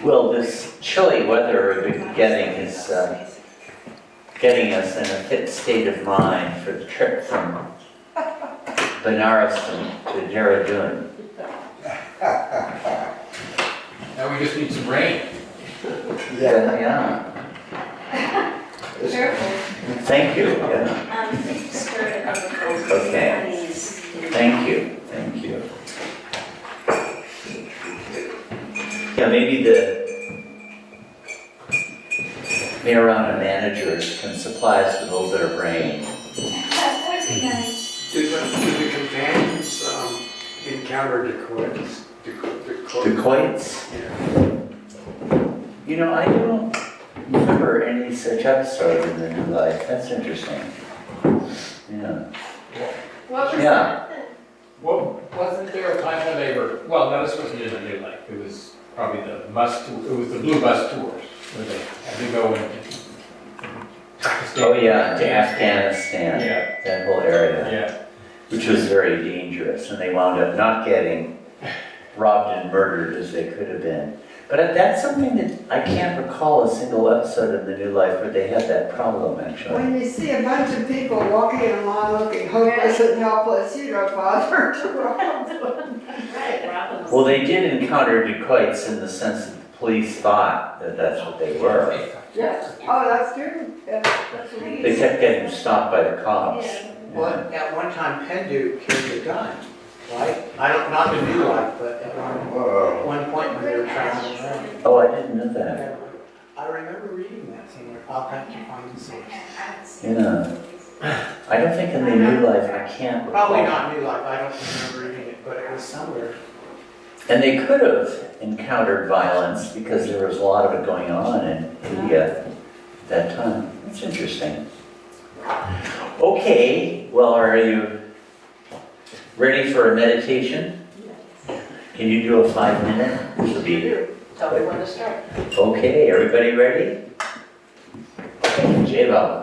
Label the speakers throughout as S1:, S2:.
S1: Well, this chilly weather we've been getting is getting us in a fit state of mind for the trip from Benares to Dehra Dun.
S2: Now we just need some rain.
S1: Yeah.
S3: Careful.
S1: Thank you. Yeah.
S3: Please stir it up.
S1: Okay. Thank you. Thank you. Yeah, maybe the Meherana managers can supply us with a little bit of rain.
S3: That would be nice.
S4: Did the companions encounter dacoits?
S1: Dacoits?
S4: Yeah.
S1: You know, I don't remember any such episode in the New Life. That's interesting. Yeah.
S3: What was
S1: Yeah.
S3: that?
S2: Well, wasn't there a time when they were, well, no, this wasn't in the New Life. It was probably the bus tour, it was the Blue Bus Tours, where they had to go in Pakistan.
S1: Oh yeah, to Afghanistan.
S2: Yeah.
S1: That whole area.
S2: Yeah.
S1: Which was very dangerous, and they wound up not getting robbed and murdered as they could have been. But that's something that I can't recall a single episode in the New Life where they had that problem, actually.
S5: When you see a bunch of people walking along looking hopeless and helpless, you don't bother to rob them.
S3: Right, Robin's.
S1: Well, they did encounter dacoits in the sense that the police thought that that's what they were.
S5: Yes. Oh, that's true. Yeah, that's what we
S1: They kept getting stopped by the cops.
S4: Well, at one time, Pendu carried a gun, right? Not the New Life, but at one point when they were traveling around.
S1: Oh, I didn't know that.
S4: I remember reading that somewhere. I'll have to find the source.
S1: Yeah. I don't think in the New Life, I can't recall.
S4: Probably not New Life, I don't remember reading it, but it was somewhere.
S1: And they could have encountered violence because there was a lot of it going on in India at that time. That's interesting. Okay, well, are you ready for a meditation? Can you do a 5-minute? This will be
S3: Tell me when to start.
S1: okay. Everybody ready? Jai Bhau.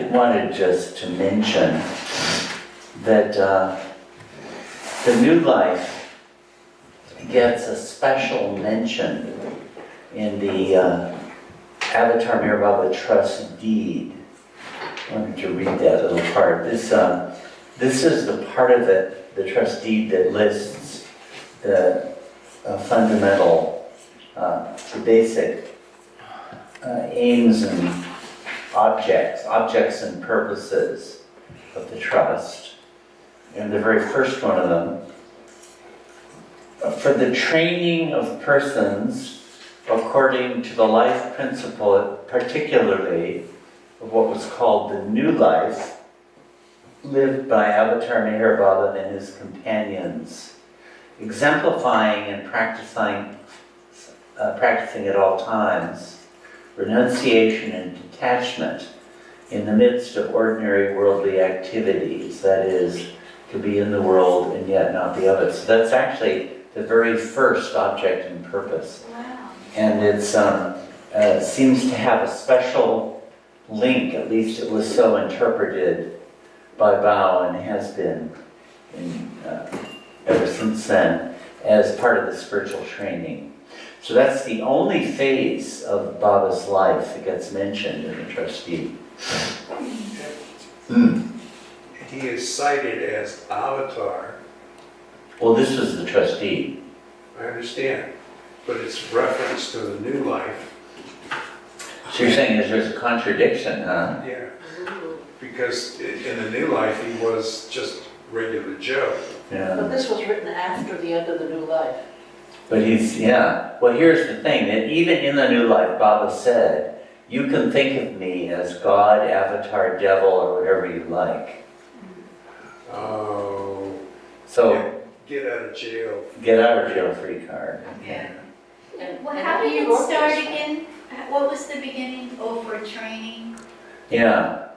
S1: wanted just to mention that the New Life gets a special mention in the Avatar Meherana Trust Deed. I wanted to read that little part. This is the part of it, the trust deed, that lists the fundamental, the basic aims and objects and purposes of the trust. And the very first one of them, for the training of persons according to the life principle, particularly of what was called the New Life, lived by Avatar Meherana and his companions, exemplifying and practicing at all times renunciation and detachment in the midst of ordinary worldly activities, that is, to be in the world and yet not be of it. So that's actually the very first object and purpose.
S3: Wow.
S1: And it seems to have a special link, at least it was so interpreted by Bhau and has been ever since then, as part of the spiritual training. So that's the only phase of Baba's life that gets mentioned in the trustee.
S6: He is cited as Avatar.
S1: Well, this was the trustee.
S6: I understand, but it's reference to the New Life.
S1: So you're saying there's a contradiction, huh?
S6: Yeah, because in the New Life, he was just regular Joe.
S1: Yeah.
S7: But this was written after the end of the New Life.
S1: But well, here's the thing, that even in the New Life, Baba said, you can think of me as God, Avatar, Devil, or whatever you like.
S6: Oh.
S1: So,
S6: Get out of jail.
S1: get out of jail free card.
S3: Yeah.
S7: And-
S3: Well,
S7: and
S3: how did
S7: he
S3: it
S7: wrote
S3: start
S7: this.
S3: again? What was the beginning? Oh, for training?
S1: Yeah.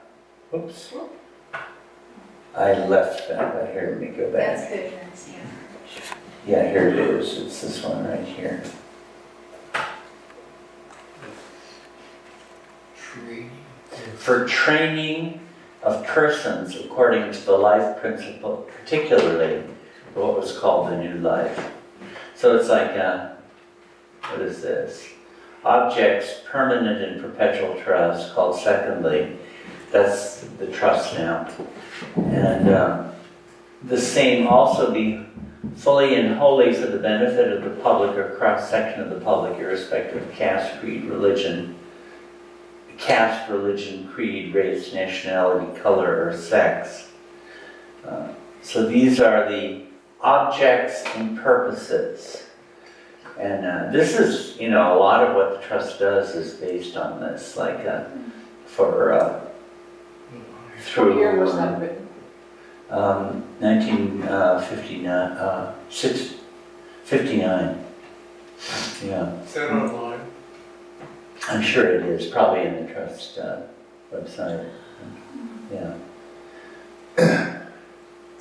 S1: Oops. I left that, but here, let me go
S3: That's
S1: back.
S3: good, that's, yeah.
S1: Yeah, here it is, it's this one right here. For training of persons according to the life principle, particularly what was called the New Life. So it's like, what is this? Objects permanent in perpetual trust, called secondly. That's the trust now. And the same also be fully and wholly for the benefit of the public or cross-section of the public, irrespective of caste, creed, religion, creed, race, nationality, color, or sex. So these are the objects and purposes. And this is, a lot of what the trust does is based on this, like
S7: What year was that written?
S1: 59. Yeah,
S6: Is that online?
S1: I'm sure it is, probably in the trust website. Yeah.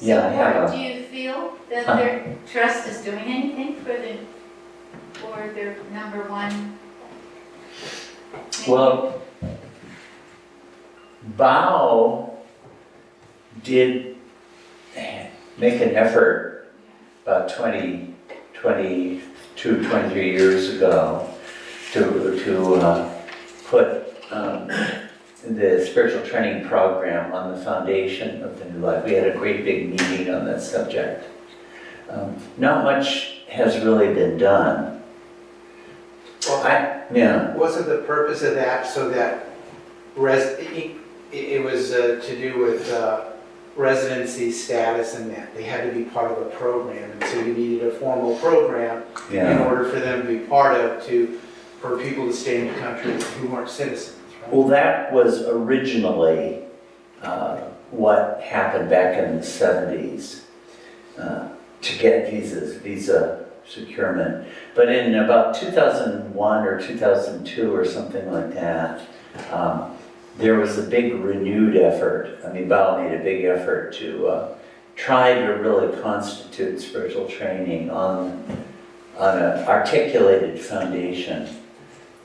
S1: Yeah, I have
S3: So, do you feel that their trust is doing anything for their number one?
S1: Well, Bhau did make an effort about 22, 23 years ago to put the spiritual training program on the foundation of the New Life. We had a great big meeting on that subject. Not much has really been done.
S4: Well, wasn't the purpose of that so that it was to do with residency status and that they had to be part of a program, and so you needed a formal program in order for them to be part of, for people to stay in the country who weren't citizens, right?
S1: Well, that was originally what happened back in the 70s to get visa securement. But in about 2001 or 2002 or something like that, there was a big renewed effort. I mean, Bhau made a big effort to try to really constitute spiritual training on an articulated foundation.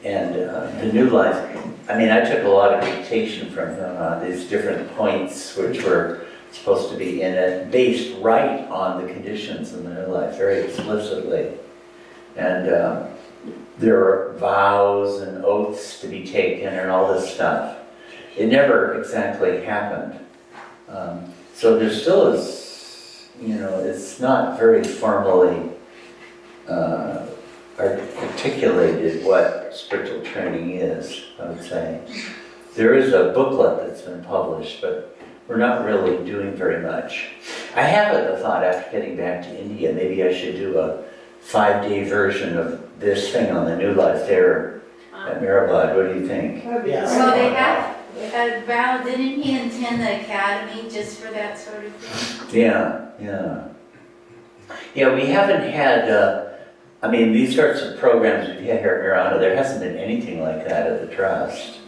S1: the New Life, I mean, I took a lot of dictation from him on these different points which were supposed to be in it, based right on the conditions in the New Life, very explicitly. And there are vows and oaths to be taken and all this stuff. It never exactly happened. So there still is, you know, it's not very formally articulated what spiritual training is, I would say. There is a booklet that's been published, but we're not really doing very much. I have the thought after getting back to India, maybe I should do a 5-day version of this thing on the New Life there at Maribod. What do you think?
S5: That'd be
S4: Yes.
S5: great.
S3: So they have, Val, didn't he attend the academy just for that sort of thing?
S1: Yeah. Yeah, we haven't had, I mean, these sorts of programs we've had here at Meherana, there hasn't been anything like that at the Trust.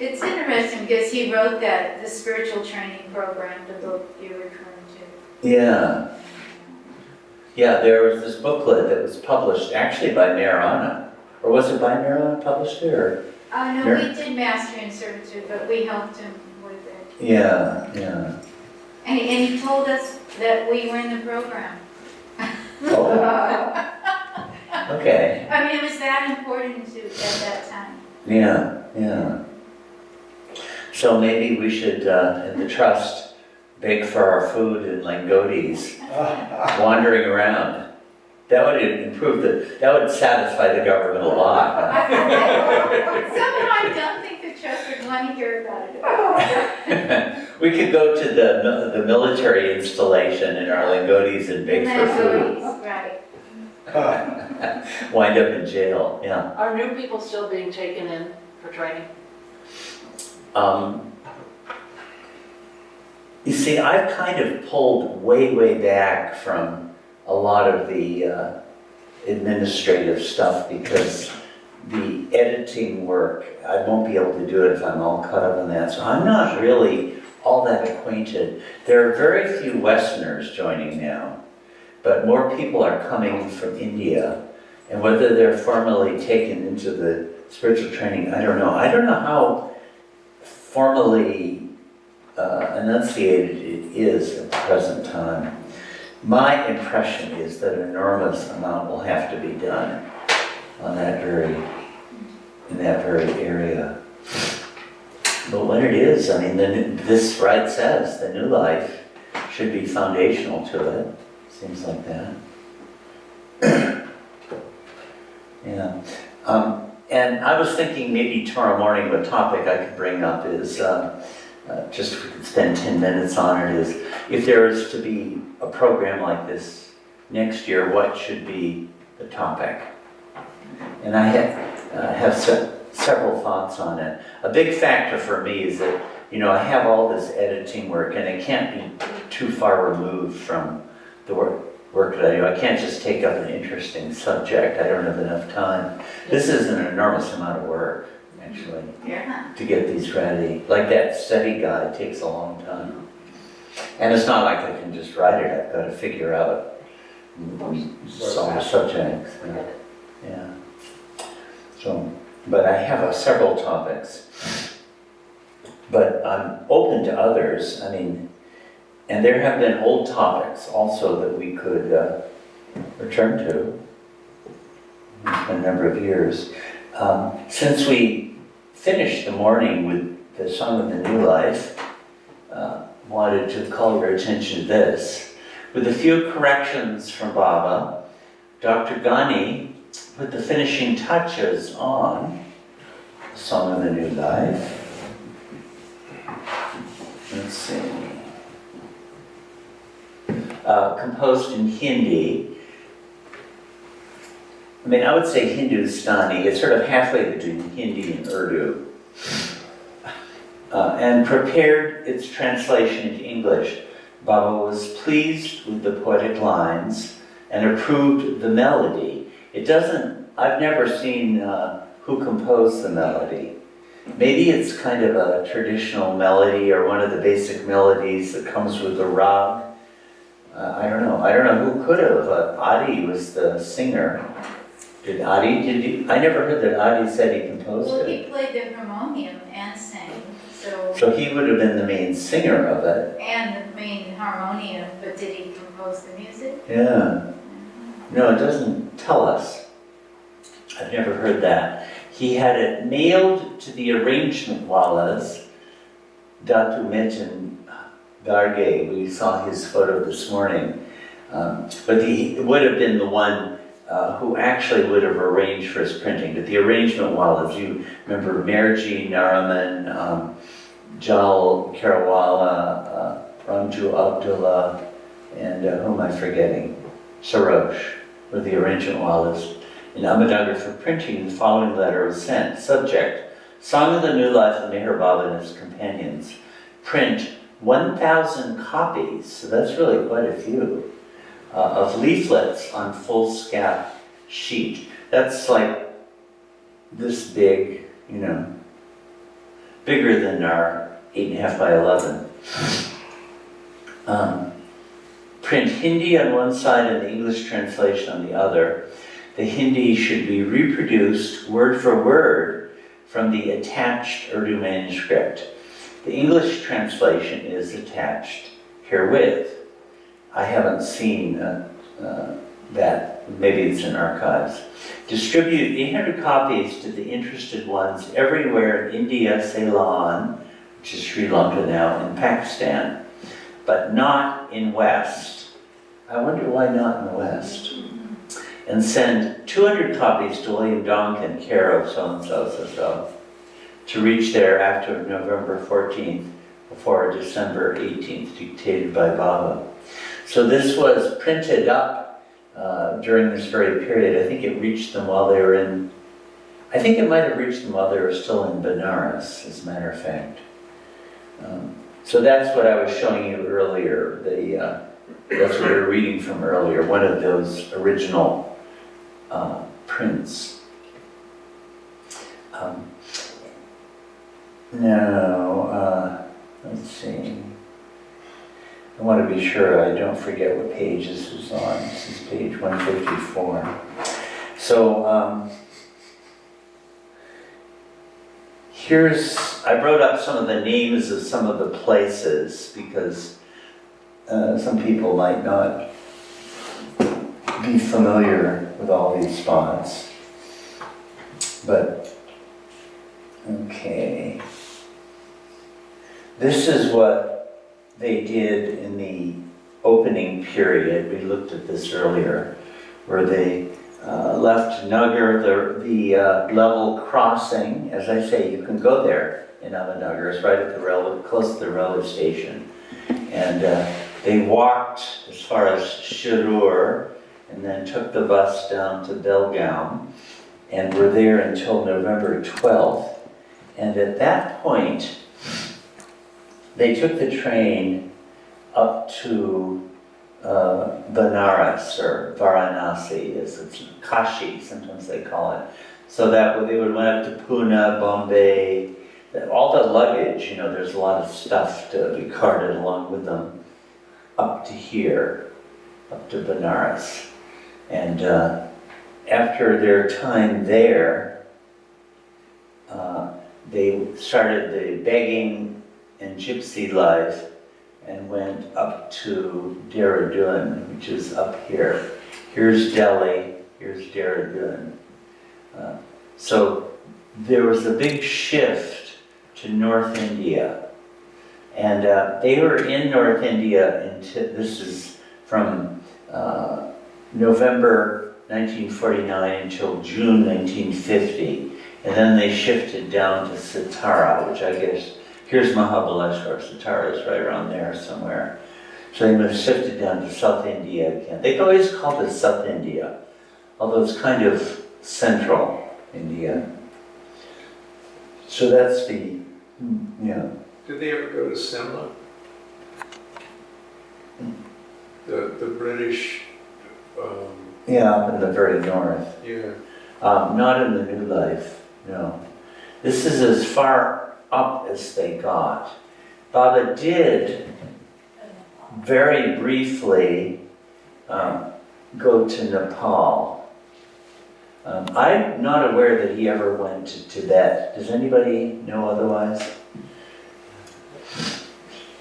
S3: It's interesting because he wrote the spiritual training program, the book you're referring to.
S1: Yeah. Yeah, there was this booklet that was published actually by Meherana. Or was it by Meherana published it, or?
S3: Oh, no,
S1: Sure.
S3: we did Master in Servitude, but we helped him with it.
S1: Yeah.
S3: And he told us that we were in the program.
S1: Oh, okay.
S3: I mean, it was that important to at that time.
S1: Yeah. So maybe we should, in the Trust, beg for our food in Langotis, wandering around. That would improve that would satisfy the government a lot.
S3: Somehow I don't think the Trust would want to hear about it.
S1: We could go to the military installation in our Langotis and beg for food.
S3: Right.
S1: Wind up in jail, yeah.
S7: Are new people still being taken in for training?
S1: You see, I've kind of pulled way back from a lot of the administrative stuff because the editing work, I won't be able to do it if I'm all caught up on that. So I'm not really all that acquainted. There are very few Westerners joining now, but more people are coming from India. And whether they're formally taken into the spiritual training, I don't know. I don't know how formally enunciated it is at the present time. My impression is that an enormous amount will have to be done on in that very area. But when it is, I mean, this right says the New Life should be foundational to it. Seems like that. Yeah. And I was thinking maybe tomorrow morning a topic I could bring up is, just if we could spend 10 minutes on it, is if there is to be a program like this next year, what should be the topic? And I have several thoughts on it. A big factor for me is that, you know, I have all this editing work and it can't be too far removed from the work that I do. I can't just take up an interesting subject. I don't have enough time. This is an enormous amount of work, actually,
S3: Yeah.
S1: to get these ready. Like that study guide takes a long time. And it's not like I can just write it. I've got to figure out some of the subjects. Yeah. So, but I have several topics. But I'm open to others. I mean, and there have been old topics also that we could return to. It's been a number of years. Since we finished the morning with the Song of the New Life, wanted to call your attention to this. With a few corrections from Baba, Dr. Ghani put the finishing touches on the Song of the New Life. Let's see. Composed in Hindi. I mean, I would say Hindustani. It's sort of halfway between Hindi and Urdu. And prepared its translation into English. Baba was pleased with the poetic lines and approved the melody. I've never seen who composed the melody. Maybe it's kind of a traditional melody or one of the basic melodies that comes with the rag. I don't know who could have. Adi was the singer Did Adi, I never heard that Adi said he composed
S3: Well,
S1: it.
S3: he played the harmonium and sang, so,
S1: So he would have been the main singer of it.
S3: and the main harmonium, but did he compose the music?
S1: Yeah. No, it doesn't tell us. I've never heard that. He had it nailed to the arrangement wallas. Datu Metin Garge, we saw his photo this morning. But he would have been the one who actually would have arranged for his printing. But the arrangement wallas, you remember Merji, Naraman, Jal Karawala, Ramju Abdullah, and who am I forgetting? Sarosh were the arrangement wallas. In Ahmednagar for printing, the following letter was sent. Subject, Song of the New Life of Meher Baba and his companions. Print 1,000 copies, so that's really quite a few, of leaflets on foolscap sheet. That's like this big, you know, bigger than our 8.5 by 11. Print Hindi on one side and the English translation on the other. The Hindi should be reproduced word for word from the attached Urdu manuscript. The English translation is attached herewith. I haven't seen that. Maybe it's in archives. Distribute 800 copies to the interested ones everywhere in India, Ceylon, which is Sri Lanka now, and Pakistan, but not in West. I wonder why not in the West. And send 200 copies to William Donkin, care of so-and-so, so-so, to reach there after November 14th, before December 18th, dictated by Baba. So this was printed up during this very period. I think it reached them while they were in, I think it might have reached them while they were still in Benares, as a matter of fact. So that's what I was showing you earlier. That's what we were reading from earlier, one of those original prints. Let's see. I want to be sure I don't forget what page this is on. This is page 154. So I wrote up some of the names of some of the places because some people might not be familiar with all these spots. But, okay. This is what they did in the opening period. We looked at this earlier, where they left Nagar, the level crossing. As I say, you can go there in Ahmednagar. It's right at the railway, close to the railway station. And they walked as far as Shirur, and then took the bus down to Belgaum, and were there until November 12th. And at that point, they took the train up to Benares, or Varanasi, as it's Kashi, sometimes they call it. So that they would went up to Pune, Bombay, all the luggage, you know, there's a lot of stuff to be carted along with them up to here, up to Benares. And after their time there, they started the begging and gypsy life and went up to Dehra Dun, which is up here. Here's Delhi, here's Dehra Dun. So there was a big shift to North India. And they were in North India until, this is from November 1949 until June 1950. And then they shifted down to Satara, which I guess, here's Mahabaleshwar, Satara is right around there somewhere. So they must have shifted down to South India again. They've always called it South India, although it's kind of central India. So that's the, yeah.
S6: Did they ever go to Simla? The British,
S1: Yeah, up in the very north.
S6: yeah.
S1: Not in the New Life, no. This is as far up as they got. Baba did very briefly go to Nepal. I'm not aware that he ever went to Tibet. Does anybody know otherwise?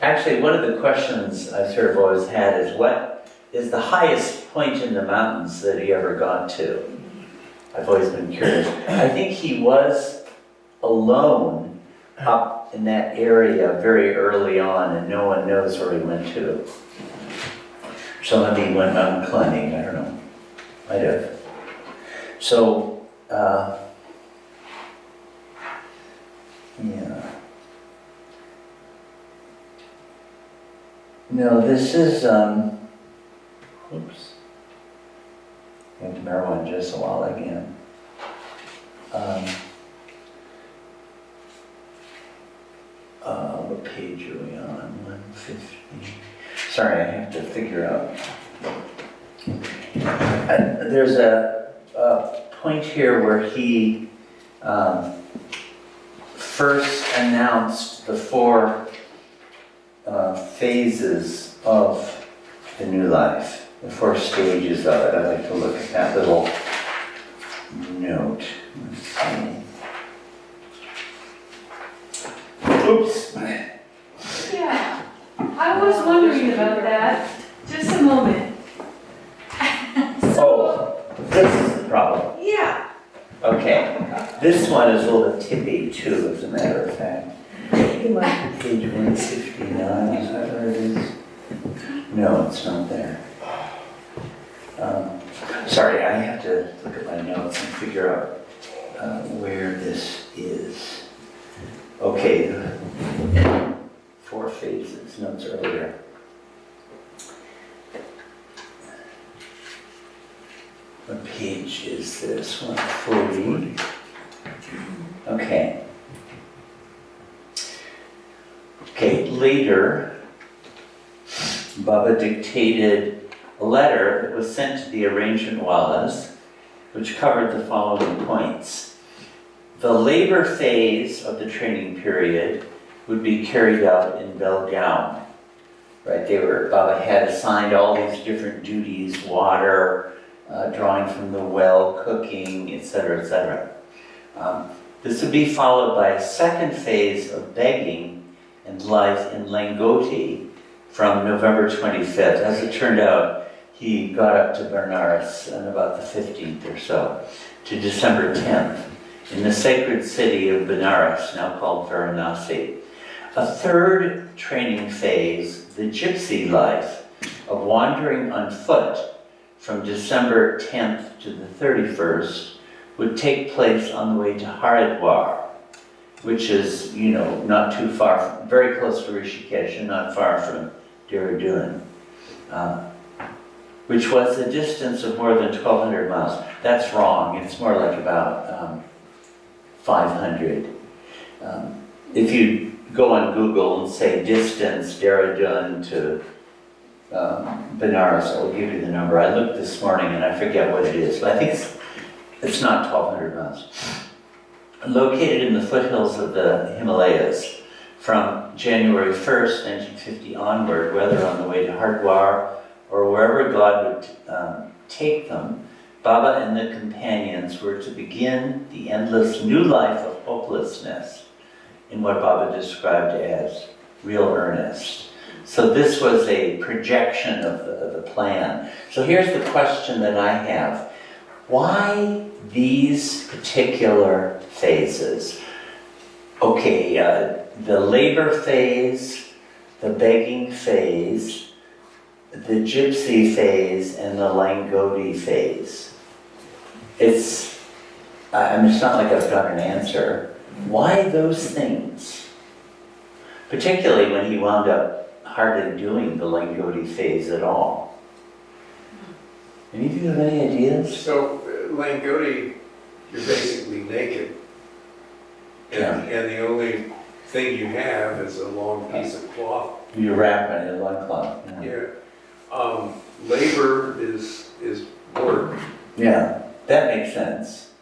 S1: Actually, one of the questions I've sort of always had is what is the highest point in the mountains that he ever got to? I've always been curious. I think he was alone up in that area very early on, and no one knows where he went to. So maybe he went mountain climbing, I don't know. Might have. So, yeah. No, this is, oops. Went to marijuana just a while again. What page are we on? 150. Sorry, I have to figure out. There's a point here where he first announced the 4 phases of the new life, the 4 stages of it. I'd like to look at that little note. Let's see. Oops.
S8: Yeah, I was wondering about that. Just a moment.
S1: Oh, this is the problem.
S8: Yeah.
S1: Okay, this one is a little bit tippy too, as a matter of fact. Page 159, is that where it is? No, it's not there. Sorry, I have to look at my notes and figure out where this is. Okay, 4 phases, notes earlier. What page is this? 140. Okay. Okay, later, Baba dictated a letter that was sent to the arrangement wallas, which covered the following points. The labor phase of the training period would be carried out in Belgaum. Right, Baba had assigned all these different duties, water, drawing from the well, cooking, etc., etc. This would be followed by a second phase of begging and life in Langoti from November 25th. As it turned out, he got up to Benares on about the 15th or so, to December 10th, in the sacred city of Benares, now called Varanasi. A third training phase, the Gypsy Life, of wandering on foot from December 10th to the 31st, would take place on the way to Haridwar, which is, not too far, very close to Rishikesh and not far from Dehra Dun, which was a distance of more than 1,200 miles. That's wrong, it's more like about 500. If you go on Google and say distance Dehra Dun to Benares, I will give you the number. I looked this morning and I forget what it is, but I think it's not 1,200 miles. Located in the foothills of the Himalayas from January 1st, 1950 onward, whether on the way to Haridwar or wherever God would take them, Baba and the companions were to begin the endless new life of hopelessness in what Baba described as real earnest. So this was a projection of the plan. So here's the question that I have. Why these particular phases? Okay, the labor phase, the begging phase, the gypsy phase, and the Langoti phase. It's not like I've got an answer. Why those things? Particularly when he wound up hardly doing the Langoti phase at all. Any of you have any ideas?
S6: So, Langoti, you're basically naked. And the only thing you have is a long piece of cloth.
S1: You wrap it in a loincloth.
S6: Yeah. Labor is work.
S1: Yeah, that makes sense.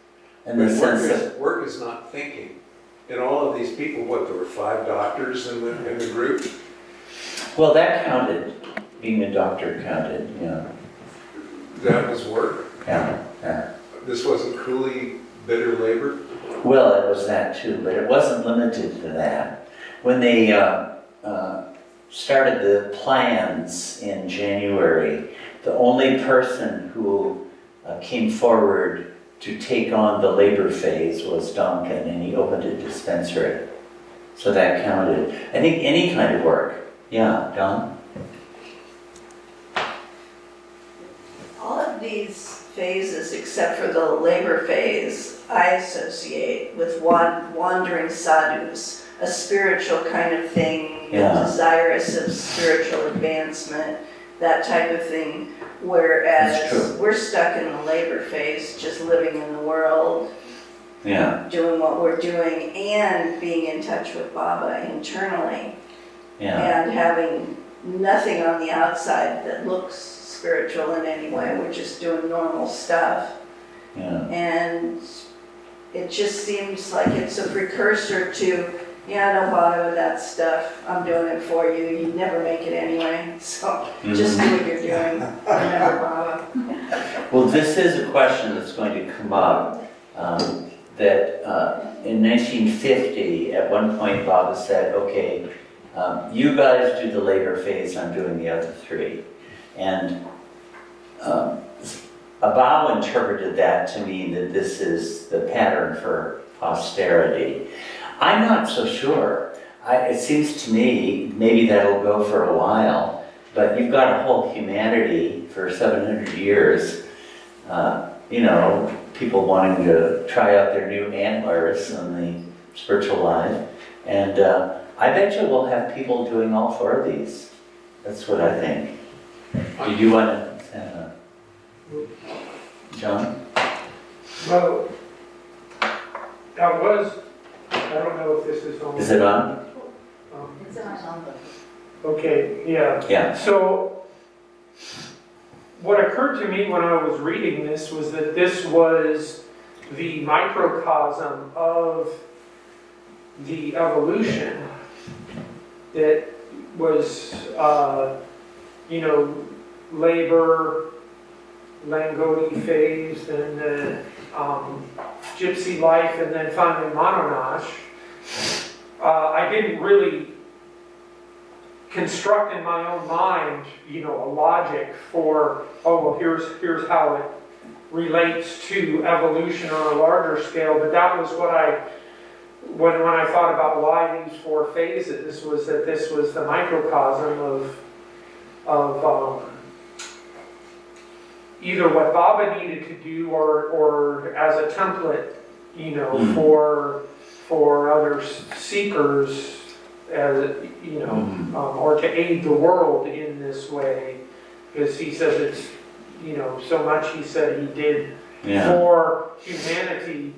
S1: And the sense that
S6: Work is not thinking. And all of these people, there were 5 doctors in the group?
S1: well, that counted. Being a doctor counted.
S6: That was work.
S1: Yeah.
S6: this wasn't cruelly bitter labor?
S1: Well, it was that too, but it wasn't limited to that. When they started the plans in January, the only person who came forward to take on the labor phase was Duncan, and he opened a dispensary. So that counted. I think any kind of work. Yeah, Don?
S9: All of these phases, except for the labor phase, I associate with wandering sadhus, a spiritual kind of thing,
S1: Yeah.
S9: desirous of spiritual advancement, that type of thing.
S1: That's
S9: Whereas
S1: true.
S9: we're stuck in the labor phase, just living in the world,
S1: Yeah,
S9: doing what we're doing, and being in touch with Baba internally,
S1: yeah,
S9: and having nothing on the outside that looks spiritual in any way. We're just doing normal stuff.
S1: yeah.
S9: And it just seems like it's a precursor to, yeah, don't bother with that stuff. I'm doing it for you. You'd never make it anyway. So just do what you're doing. Remember Baba.
S1: Well, this is a question that's going to come up. That in 1950, at one point, Baba said, okay, you guys do the labor phase, I'm doing the other three. And Bhau interpreted that to mean that this is the pattern for posterity. I'm not so sure. It seems to me, maybe that'll go for a while, but you've got a whole humanity for 700 years, people wanting to try out their new antlers in the spiritual life. And I bet you we'll have people doing all four of these. That's what I think. Did you want to, John?
S10: Well, that was, I don't know if this is on.
S1: Is it on?
S3: It's on.
S10: Okay, yeah.
S1: Yeah.
S10: So, what occurred to me when I was reading this was that this was the microcosm of the evolution that was, labor, Langoti phase, and the Gypsy Life, and then finally Manonash. I didn't really construct in my own mind, a logic for, here's how it relates to evolution on a larger scale. But that was what when I thought about why these four phases, was that this was the microcosm of either what Baba needed to do or as a template, for other seekers, as or to aid the world in this way, because he says it's, so much he said he did for humanity,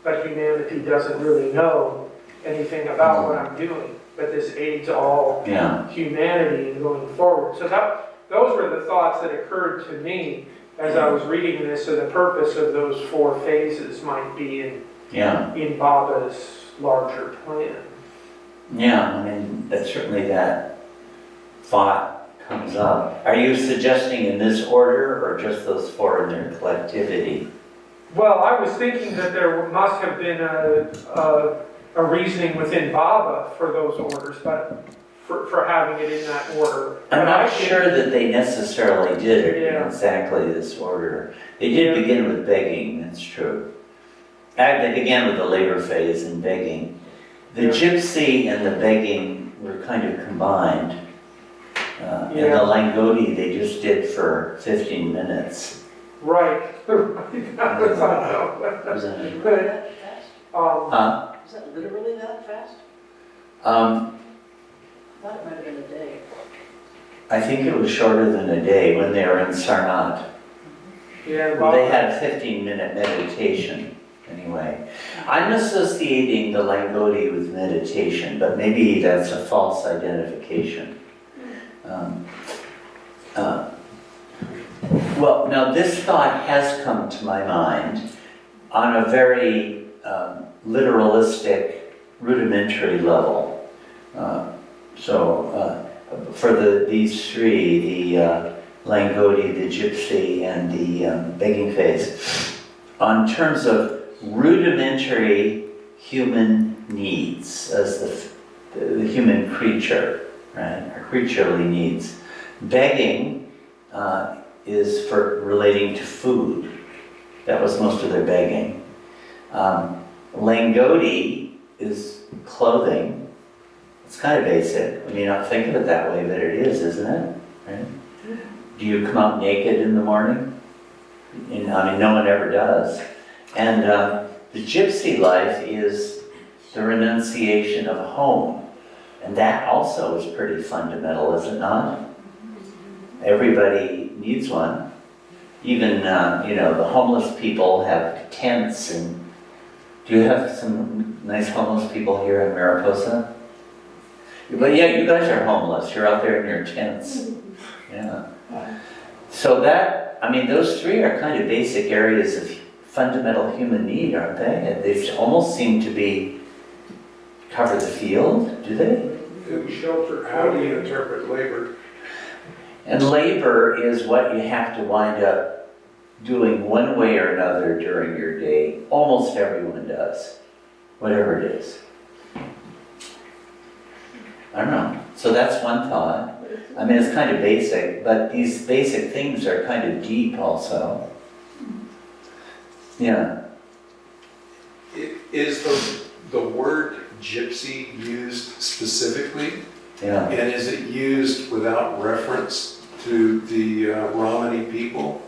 S10: but humanity doesn't really know anything about what I'm doing. But this aids all humanity in going forward. So those were the thoughts that occurred to me as I was reading this. So the purpose of those four phases might be in Baba's larger plan.
S1: Yeah, I mean, certainly that thought comes up. Are you suggesting in this order or just those four in their collectivity?
S10: Well, I was thinking that there must have been a reasoning within Baba for those orders, but for having it in that order.
S1: I'm not sure that they necessarily did it in
S10: Yeah.
S1: exactly this order. They did begin with begging, that's true. They began with the labor phase and begging. The gypsy and the begging were kind of combined. And the Langoti they just did for 15 minutes.
S10: Right. That was
S1: Was it?
S10: But,
S7: Is that literally that fast?
S1: Um,
S7: I thought it might have been a day.
S1: I think it was shorter than a day when they were in Sarnath.
S10: yeah,
S1: Well, they
S10: Baba,
S1: had a 15-minute meditation, anyway. I'm associating the Langoti with meditation, but maybe that's a false identification. Well, now this thought has come to my mind on a very literalistic, rudimentary level. For these three, Langoti, the gypsy, and the begging phase, on terms of rudimentary human needs as the human creature, right? Our creaturely needs. Begging is for relating to food. That was most of their begging. Langoti is clothing. It's kind of basic when you don't think of it that way, but it is, isn't it? Right? Do you come out naked in the morning? I mean, no one ever does. And the gypsy life is the renunciation of a home. And that also is pretty fundamental, is it not? Everybody needs one. Even, the homeless people have tents. And do you have some nice homeless people here in Mariposa? But yeah, you guys are homeless. You're out there in your tents. Yeah. So those three are kind of basic areas of fundamental human need, aren't they? They almost seem to cover the field, do they?
S6: And shelter, how do you interpret labor?
S1: And labor is what you have to wind up doing one way or another during your day. Almost everyone does, whatever it is. I don't know. So that's one thought. I mean, it's kind of basic, but these basic things are kind of deep also. Yeah.
S6: Is the word gypsy used specifically?
S1: Yeah.
S6: And is it used without reference to the Romani people?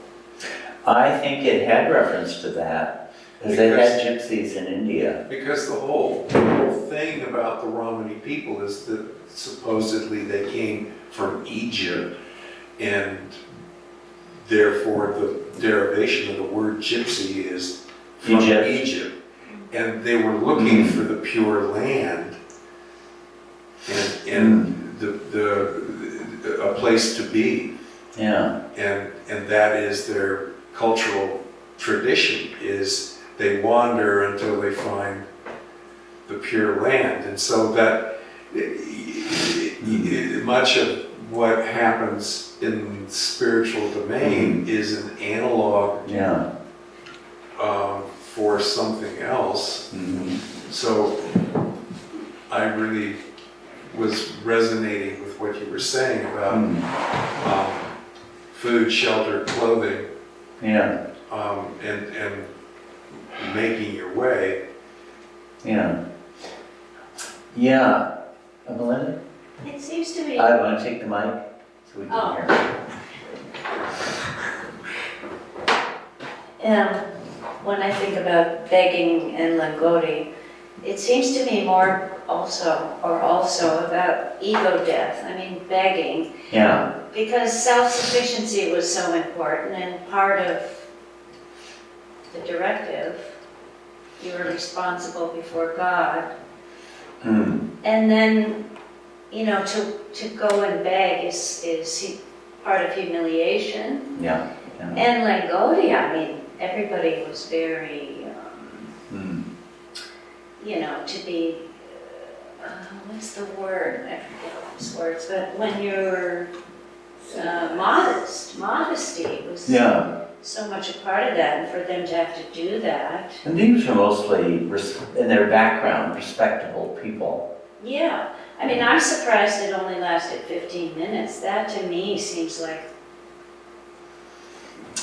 S1: I think it had reference to that, because they had gypsies in India.
S6: Because the whole thing about the Romani people is that supposedly they came from Egypt, and therefore the derivation of the word gypsy is from Egypt. And they were looking for the pure land and a place to be.
S1: Yeah.
S6: And that is their cultural tradition, is they wander until they find the pure land. And so that much of what happens in the spiritual domain is an analog for something else. So I really was resonating with what you were saying about food, shelter, clothing, and making your way.
S1: Yeah. Melinda?
S3: It seems to me.
S1: I want to take the mic so we can hear.
S11: When I think about begging and Langoti, it seems to me more also about ego death. I mean, begging.
S1: Yeah.
S11: Because self-sufficiency was so important and part of the directive. You were responsible before God. And then, to go and beg is part of humiliation.
S1: Yeah.
S11: And Langoti, I mean, everybody was very, to be, what's the word? I forget all these words, but when you're modesty was so much a part of that, and for them to have to do that.
S1: And these are mostly, in their background, respectable people.
S11: Yeah. I mean, I'm surprised it only lasted 15 minutes. That to me seems like...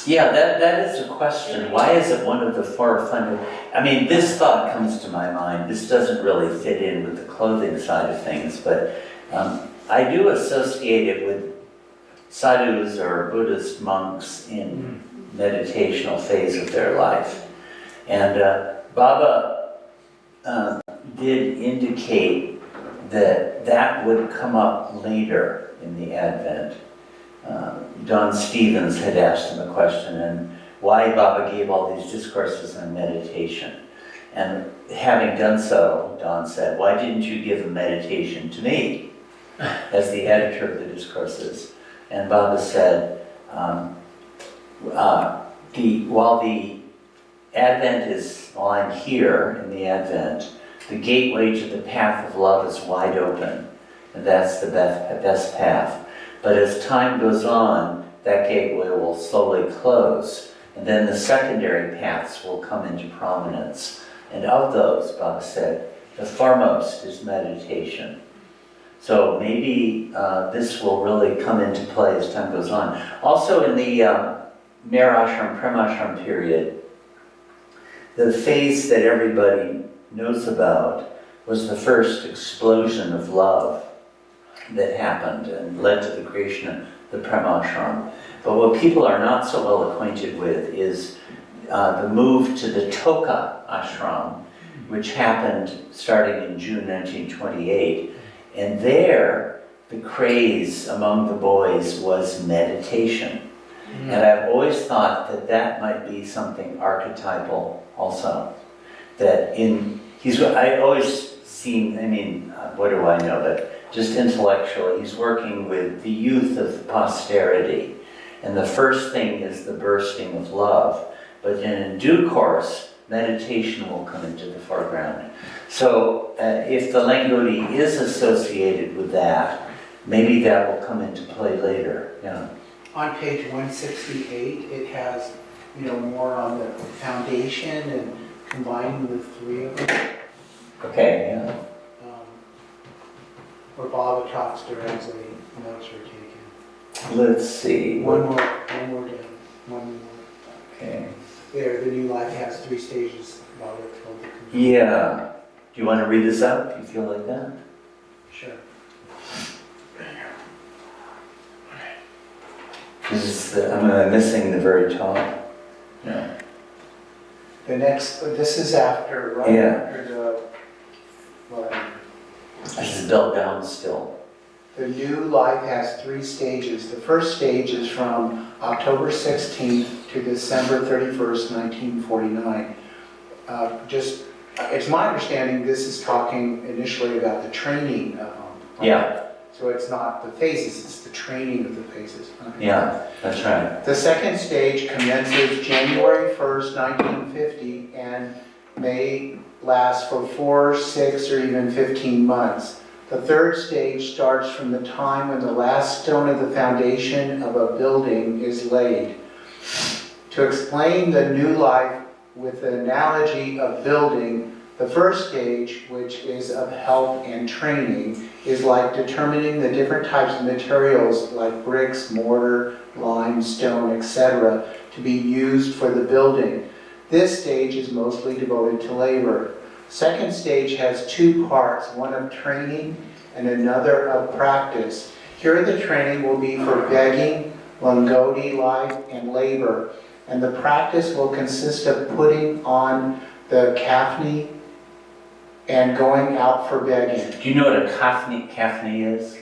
S1: Yeah, that is a question. Why is it one of the four fundamental... I mean, this thought comes to my mind. This doesn't really fit in with the clothing side of things, but I do associate it with sadhus or Buddhist monks in meditational phase of their life. And Baba did indicate that would come up later in the Advent. Don Stevens had asked him a question, and why Baba gave all these discourses on meditation. And having done so, Don said, why didn't you give a meditation to me as the editor of the discourses? And Baba said, while the Advent is, while I'm here in the Advent, the gateway to the path of love is wide open, and that's the best path. But as time goes on, that gateway will slowly close, and then the secondary paths will come into prominence. And of those, Bob said, the foremost is meditation. So maybe this will really come into play as time goes on. Also in the Mer Ashram, Prem Ashram period, the phase that everybody knows about was the first explosion of love that happened and led to the creation of the Prem Ashram. But what people are not so well acquainted with is the move to the Toka Ashram, which happened starting in June 1928. And there, the craze among the boys was meditation. And I've always thought that that might be something archetypal also. That I always seen, what do I know, but just intellectually, he's working with the youth of posterity. And the first thing is the bursting of love. But then in due course, meditation will come into the foreground. So if the Langoti is associated with that, maybe that will come into play later. Yeah.
S4: On page 168, it has, more on the foundation and combining the three of them.
S1: Okay, yeah.
S4: Where Bob talks directly, notes are taken.
S1: Let's see.
S4: One more down, one more.
S1: Okay.
S4: There, the new life has 3 stages. Bob told the
S1: Yeah. Do you want to read this out? Do you feel like that?
S4: Sure.
S1: I'm missing the very top. No.
S4: The next, this is after, right
S1: Yeah.
S4: after the, well,
S1: This is built down still.
S4: the new life has 3 stages. The first stage is from October 16th to December 31st, 1949. It's my understanding this is talking initially about the training of them.
S1: Yeah.
S4: So it's not the phases, it's the training of the phases. Okay.
S1: Yeah, that's right.
S4: The second stage commences January 1st, 1950 and may last for 4, 6, or even 15 months. The third stage starts from the time when the last stone of the foundation of a building is laid. To explain the new life with the analogy of building, the first stage, which is of health and training, is like determining the different types of materials like bricks, mortar, lime, stone, etc. to be used for the building. This stage is mostly devoted to labor. Second stage has 2 parts, one of training and another of practice. Here the training will be for begging, Langoti life, and labor. And the practice will consist of putting on the kafni and going out for begging.
S1: Do you know what a kafni is?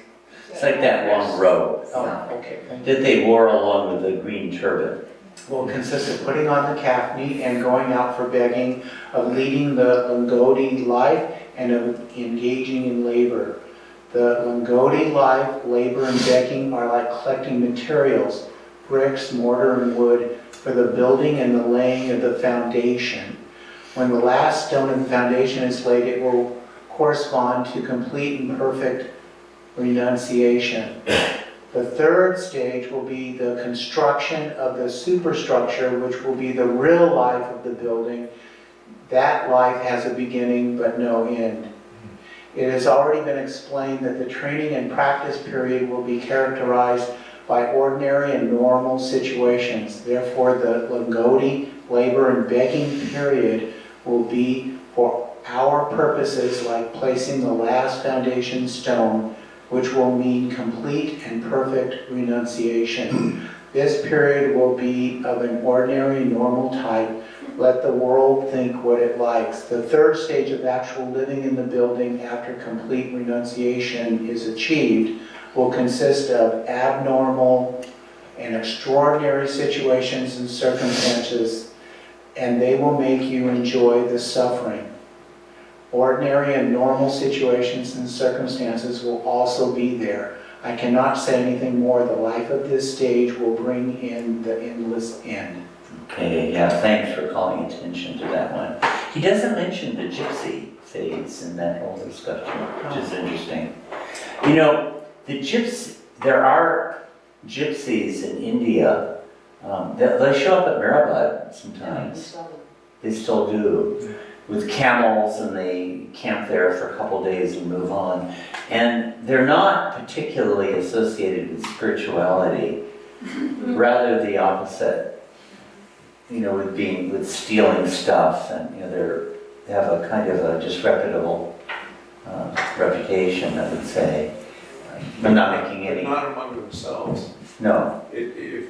S1: It's like that long robe
S4: Oh, okay, thank you.
S1: that they wore along with the green turban.
S4: Will consist of putting on the kafni and going out for begging, of leading the Langoti life, and of engaging in labor. The Langoti life, labor, and begging are like collecting materials, bricks, mortar, and wood, for the building and the laying of the foundation. When the last stone of the foundation is laid, it will correspond to complete and perfect renunciation. The third stage will be the construction of the superstructure, which will be the real life of the building. That life has a beginning but no end. It has already been explained that the training and practice period will be characterized by ordinary and normal situations. Therefore, the Langoti, labor, and begging period will be for our purposes like placing the last foundation stone, which will mean complete and perfect renunciation. This period will be of an ordinary, normal type. Let the world think what it likes. The third stage of actual living in the building after complete renunciation is achieved will consist of abnormal and extraordinary situations and circumstances, and they will make you enjoy the suffering. Ordinary and normal situations and circumstances will also be there. I cannot say anything more. The life of this stage will bring in the endless end.
S1: Okay, yeah, thanks for calling attention to that one. He doesn't mention the gypsy phase in that whole discussion, which is interesting. You know, the gypsy, there are gypsies in India, they show up at Maribad sometimes. They still do, with camels, and they camp there for a couple days and move on. And they're not particularly associated with spirituality, rather the opposite. With stealing stuff, and they have a kind of a disreputable reputation, I would say. I'm not making any.
S6: Not among themselves.
S1: No.
S6: A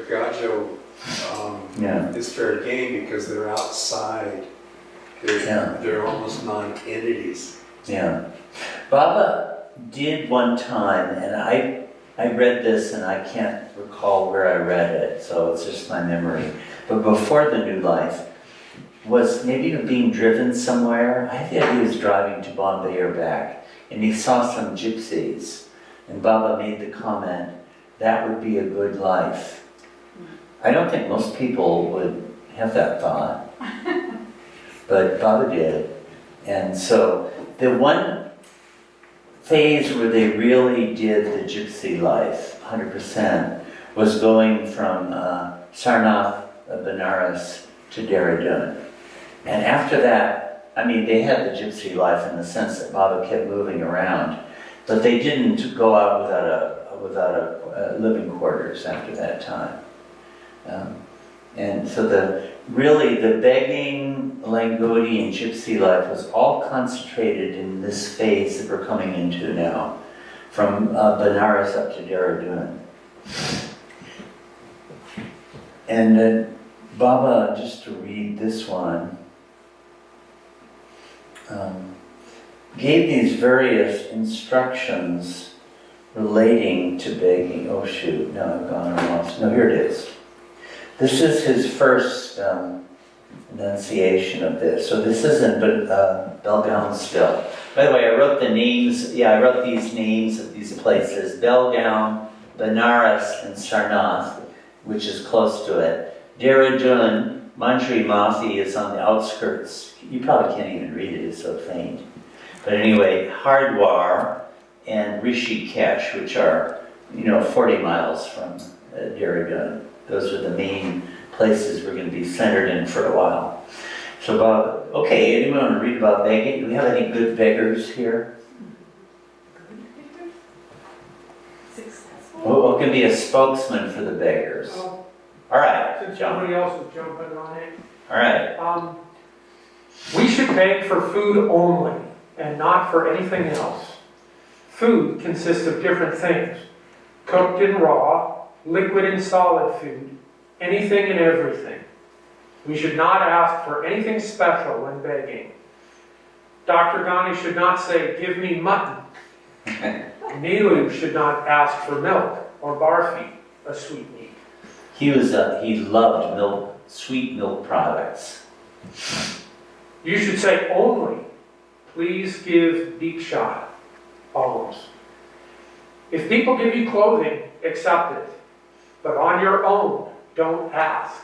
S6: gajo
S1: Yeah.
S6: is fair game because they're outside. They're almost non-entities.
S1: Yeah. Baba did one time, and I read this and I can't recall where I read it, so it's just my memory. But before the New Life, was maybe being driven somewhere. I think he was driving to Bombay or back, and he saw some gypsies. And Baba made the comment, that would be a good life. I don't think most people would have that thought, but Baba did. And so the one phase where they really did the gypsy life, 100%, was going from Sarnath, Benares, to Dehra Dun. And after that, they had the gypsy life in the sense that Baba kept moving around, but they didn't go out without a living quarters after that time. And so the begging, Langoti, and gypsy life was all concentrated in this phase that we're coming into now, from Benares up to Dehra Dun. And Baba, just to read this one, gave these various instructions relating to begging. Oh shoot, no, I've gone and lost. No, here it is. This is his first enunciation of this. So this is in Belgaum still. By the way, I wrote the names, I wrote these names of these places, Belgaum, Benares, and Sarnath, which is close to it. Dehra Dun, Manjri, Mafi is on the outskirts. You probably can't even read it, it's so faint. But anyway, Hardwar and Rishikesh, which are, 40 miles from Dehra Dun. Those are the main places we're going to be centered in for a while. So Bob, okay, anyone want to read about begging? Do we have any good beggars here?
S8: Successful?
S1: Who can be a spokesman for the beggars? All right,
S10: Since
S1: John.
S10: somebody else is jumping on it.
S1: All right.
S10: We should beg for food only and not for anything else. Food consists of different things, cooked and raw, liquid and solid food, anything and everything. We should not ask for anything special when begging. Dr. Ghani should not say, give me mutton. Nilu should not ask for milk or barfi, a sweetmeat.
S1: He loved milk, sweet milk products.
S10: You should say only, please give diksha, alms. If people give you clothing, accept it. But on your own, don't ask.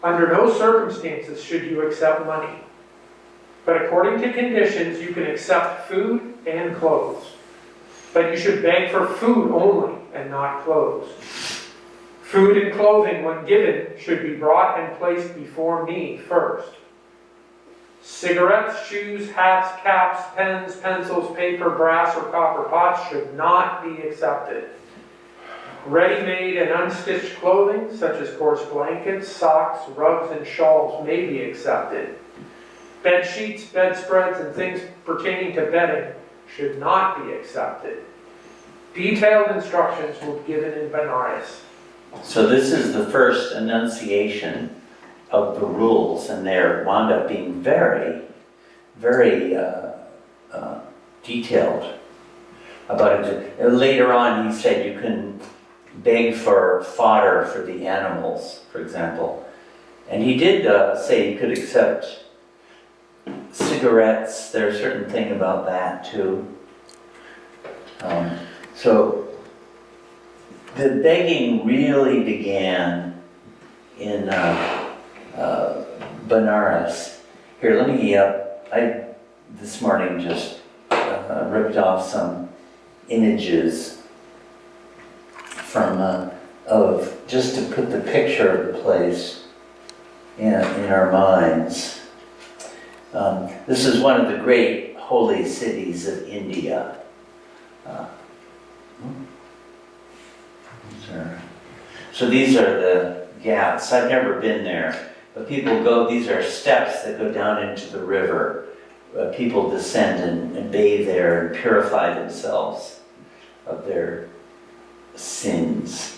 S10: Under no circumstances should you accept money. But according to conditions, you can accept food and clothes. But you should beg for food only and not clothes. Food and clothing, when given, should be brought and placed before me first. Cigarettes, shoes, hats, caps, pens, pencils, paper, brass, or copper pots should not be accepted. Ready-made and unstitched clothing, such as coarse blankets, socks, rugs, and shawls, may be accepted. Bed sheets, bedspreads, and things pertaining to bedding should not be accepted. Detailed instructions were given in Benares.
S1: So this is the first enunciation of the rules, and they wound up being very, very detailed about it. Later on, he said you can beg for fodder for the animals, for example. And he did say you could accept cigarettes. There's a certain thing about that too. So the begging really began in Benares. Here, let me, I this morning just ripped off some images of just to put the picture of the place in our minds. This is one of the great holy cities of India. So these are the ghats. I've never been there, but people go, these are steps that go down into the river. People descend and bathe there and purify themselves of their sins.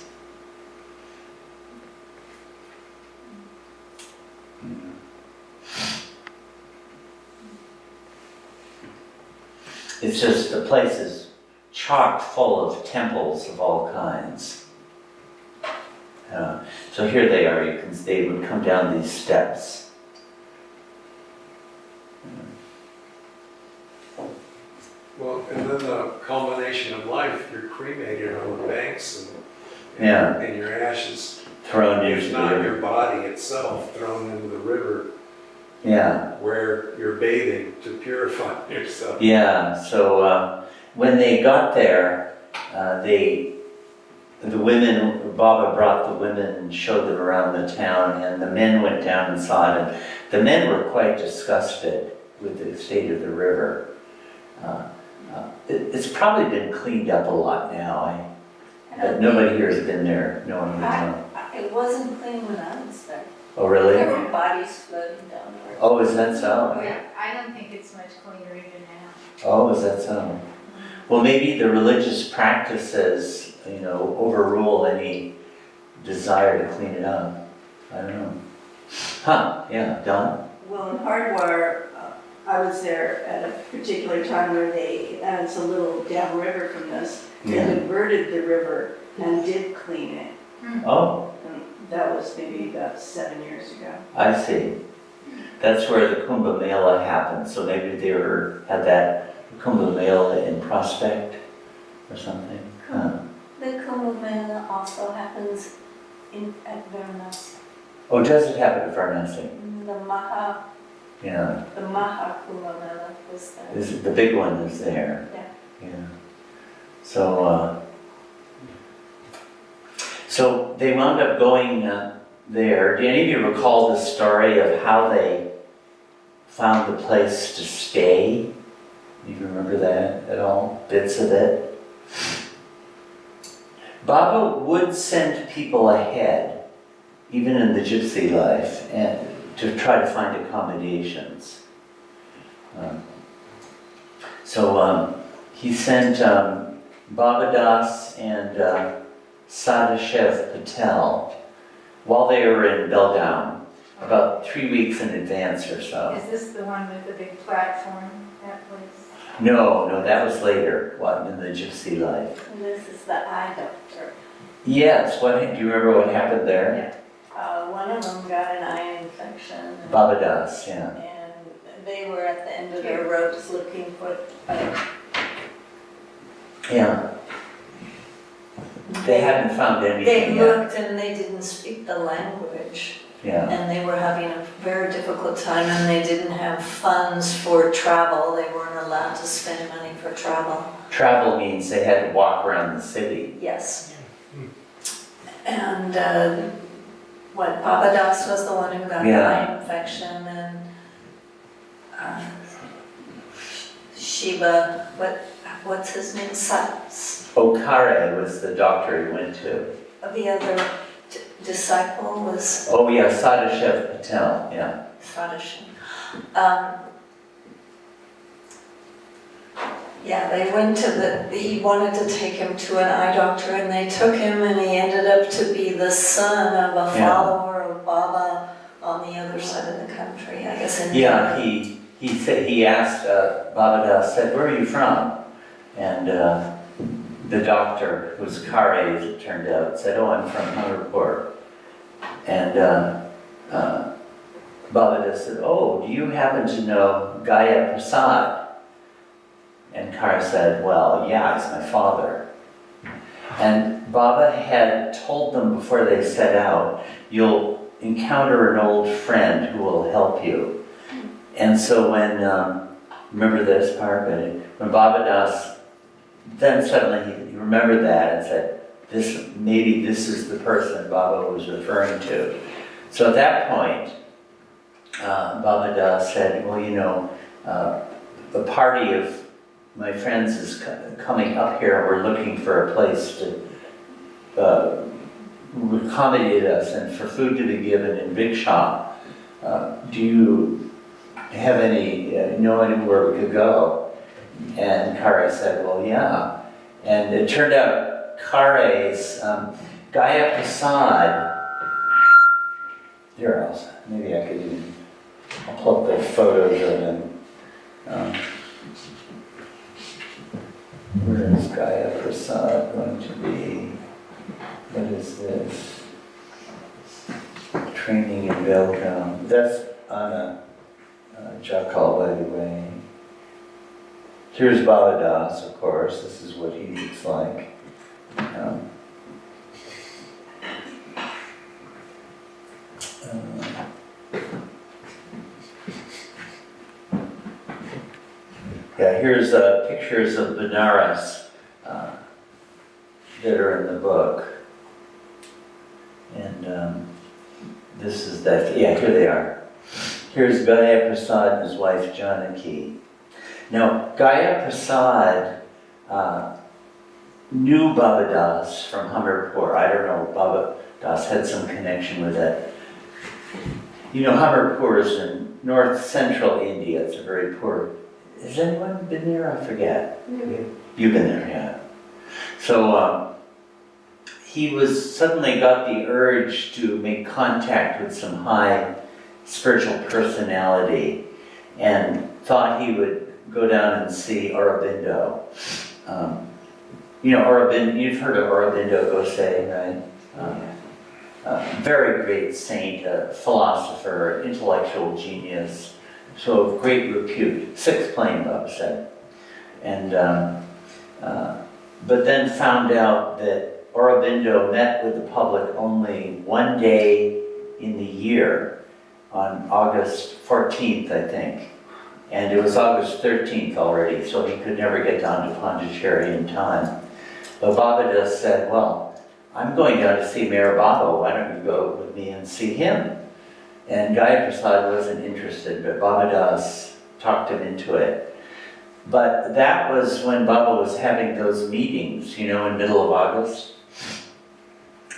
S1: It's just, the place is chock full of temples of all kinds. So here they are, they would come down these steps.
S6: Well, and then the culmination of life, you're cremated on the banks
S1: Yeah.
S6: and your ashes,
S1: Thrown into
S6: if
S1: the
S6: not
S1: river.
S6: your body itself, thrown into the river
S1: Yeah.
S6: where you're bathing to purify yourself.
S1: Yeah, so when they got there, the women, Baba brought the women and showed them around the town, and the men went down and saw it, and the men were quite disgusted with the state of the river. It's probably been cleaned up a lot now, but nobody here has been there, no one would know.
S11: It wasn't clean when I was there.
S1: Oh, really?
S11: There were bodies floating down the river.
S1: Oh, is that so?
S3: Oh, yeah, I don't think it's much cleaner even now.
S1: Oh, is that so? Well, maybe the religious practices, overrule any desire to clean it up. I don't know. Huh, yeah, Don?
S9: Well, in Hardwire, I was there at a particular time where and it's a little downriver from this, they
S1: Yeah.
S9: diverted the river and did clean it.
S1: Oh,
S9: And that was maybe about 7 years ago.
S1: I see. That's where the Kumbh Mela happened, so maybe they had that Kumbh Mela in Prospect or something. Huh.
S11: The Kumbh Mela also happens at Varanasi.
S1: Oh, does it happen at Varanasi?
S11: The Maha
S1: Yeah,
S11: Kumbh Mela was there.
S1: the big one is there.
S11: Yeah.
S1: Yeah. So they wound up going there. Do any of you recall the story of how they found the place to stay? Do you remember that at all? Bits of it? Baba would send people ahead, even in the Gypsy Life, and to try to find accommodations. He sent Baba Das and Sadashiv Patel while they were in Belgaum, about 3 weeks in advance or so.
S3: Is this the one with the big platform, that place?
S1: No, that was later, in the Gypsy Life.
S11: And this is the eye doctor.
S1: Yes, do you remember what happened there?
S11: One of them got an eye infection.
S1: Baba Das, yeah.
S11: And they were at the end of their ropes looking for,
S1: Yeah. They hadn't found
S11: they
S1: anything yet.
S11: looked and they didn't speak the language.
S1: Yeah.
S11: And they were having a very difficult time and they didn't have funds for travel. They weren't allowed to spend money for travel.
S1: Travel means they had to walk around the city.
S11: Yes. And Baba Das was the one who got the eye infection, and Shiva, what's his name?
S1: Okare was the doctor he went to.
S11: The other disciple was
S1: Oh yeah, Sadashiv Patel, yeah.
S11: Sadashiv. They went to he wanted to take him to an eye doctor and they took him and he ended up to be the son of a follower of Baba on the other side of the country, I guess.
S1: Yeah, he asked, Baba Das said, "Where are you from?" And the doctor, who was Kare as it turned out, said, "Oh, I'm from Hungerpur." And Baba Das said, "Oh, do you happen to know Gaya Prasad?" And Kara said, "Well, yeah, he's my father." And Baba had told them before they set out, "You'll encounter an old friend who will help you." And so when, remember this part, when Baba Das, then suddenly he remembered that and said, maybe this is the person Baba was referring to. So at that point, Baba Das said, well, you know, a party of my friends is coming up here, and we're looking for a place to accommodate us and for food to be given in rickshaw. Do you have know anywhere we could go? And Kare said, well, yeah. And it turned out Kare's Gaya Prasad, here else, maybe I could even, I'll pull up the photos of him. Where is Gaya Prasad going to be? What is this? Training in Belgium. That's on a Jackal, by the way. Here's Baba Das, of course. This is what he looks like. Yeah, here's pictures of Benares that are in the book. And this is that, yeah, here they are. Here's Gaya Prasad and his wife Janaki. Now, Gaya Prasad knew Baba Das from Hamirpur. I don't know, Baba Das had some connection with it. You know, Hamirpur is in north central India. It's a very poor. Has anyone been there? I forget. You've been there, yeah. So he suddenly got the urge to make contact with some high spiritual personality and thought he would go down and see Aurobindo. You know, Aurobindo, you've heard of Aurobindo Gosai, right? Very great saint, a philosopher, intellectual genius, so of great repute. Sixth plane, Bob said. And, but then found out that Aurobindo met with the public only one day in the year, on August 14th, I think. And it was August 13th already, so he could never get down to Pondicherry in time. But Baba Das said, well, I'm going down to see Mayor Baba, why don't you go with me and see him? And Gaya Prasad wasn't interested, but Baba Das talked him into it. But that was when Baba was having those meetings, you know, in middle of August.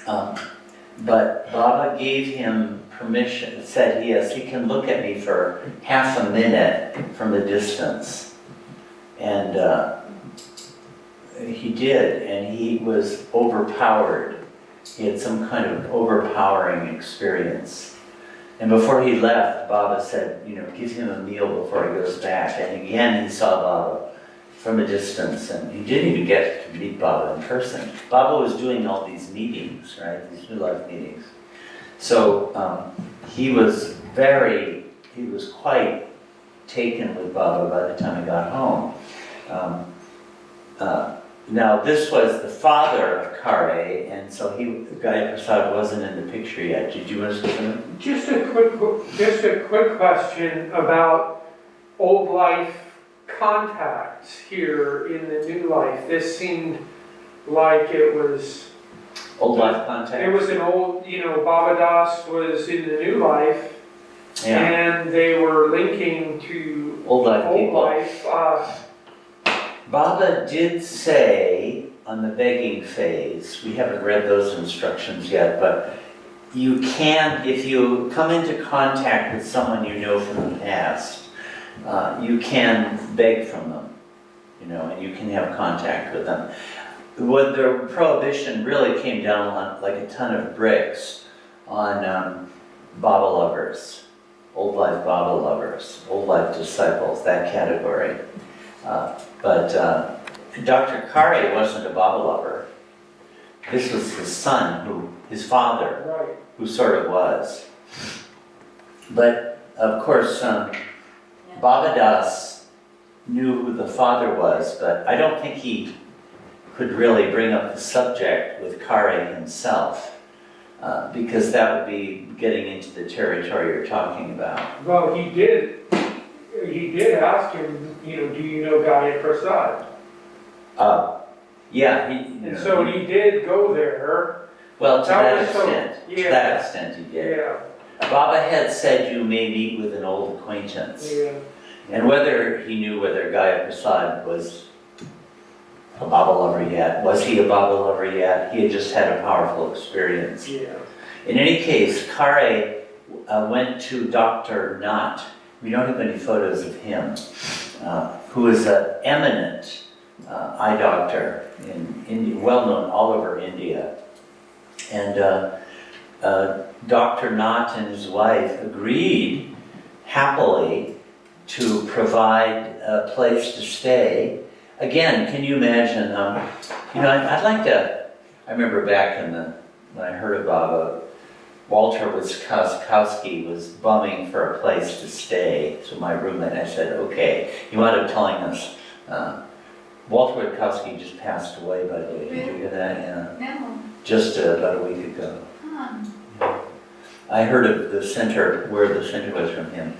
S1: But Baba gave him permission, said, yes, he can look at me for half a minute from the distance. And he did, and he was overpowered. He had some kind of overpowering experience. And before he left, Baba said, you know, give him a meal before he goes back. And again, he saw Baba from a distance, and he didn't even get to meet Baba in person. Baba was doing all these meetings, right, these New Life meetings. So he was quite taken with Baba by the time he got home. Now this was the father of Kare, and so Gaya Prasad wasn't in the picture yet. Did you want to say something?
S10: Just a quick question about old life contacts here in the new life. This seemed like it was
S1: Old life contact?
S10: It was an old, you know, Baba Das was in the new life, and they were linking to
S1: old life people.
S10: Life.
S1: Baba did say on the begging phase, we haven't read those instructions yet, but you can, if you come into contact with someone you know from the past, you can beg from them, you know, and you can have contact with them. What the prohibition really came down on, like a ton of bricks, on Baba lovers, old life Baba lovers, old life disciples, that category. But Dr. Kare wasn't a Baba lover. This was his son, his father, who sort of was. But of course, Baba Das knew who the father was, but I don't think he could really bring up the subject with Kare himself, because that would be getting into the territory you're talking about.
S10: Well, he did ask him, you know, do you know Gaya Prasad?
S1: Yeah,
S10: And so he did go there.
S1: well, to
S10: That
S1: that
S10: was so-
S1: extent, to
S10: yeah.
S1: that extent he did.
S10: Yeah,
S1: Baba had said you may meet with an old acquaintance.
S10: yeah.
S1: And whether he knew whether Gaya Prasad was a Baba lover yet, was he a Baba lover yet? He had just had a powerful experience.
S10: Yeah.
S1: In any case, Kare went to Dr. Nath. We don't have any photos of him, who is an eminent eye doctor in India, well known all over India. And Dr. Nath and his wife agreed happily to provide a place to stay. Again, can you imagine, I'd like to, I remember back when I heard of Baba, Walter Witkowski was bumming for a place to stay. So my roommate, I said, okay. He wound up telling us, Walter Witkowski just passed away, by the way. Did you hear that? Yeah.
S3: No.
S1: Just about a week ago. I heard of the center, where the center was from him.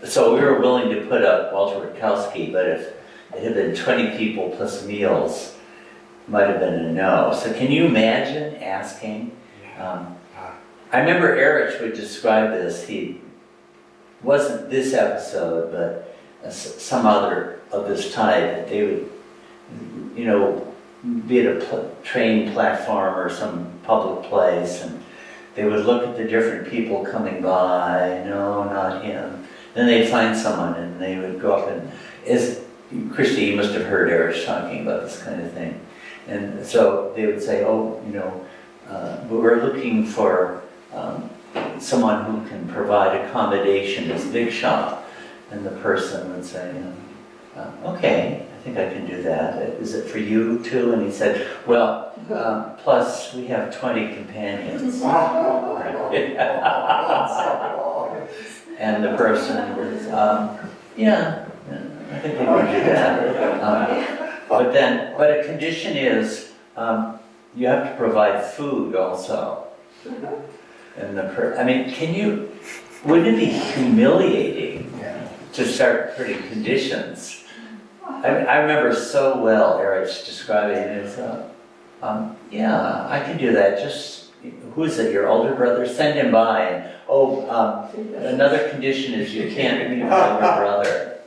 S1: So we were willing to put up Walter Witkowski, but if it had been 20 people plus meals, it might have been a no. So can you imagine asking? I remember Erich would describe this. He wasn't this episode, but some other of this type. They would, be at a train platform or some public place, and they would look at the different people coming by. No, not him. Then they'd find someone, and they would go up and, Christy, you must have heard Erich talking about this kind of thing. And so they would say, we're looking for someone who can provide accommodation as Viksha. And the person would say, okay, I think I can do that. Is it for you too? And he said, well, plus we have 20 companions. And the person was, yeah, I think we can do that. But a condition is, you have to provide food also. And wouldn't it be humiliating to start putting conditions? I remember so well Erich describing it as, yeah, I can do that. Just, who is it, your older brother? Send him by. And, another condition is you can't meet your older brother.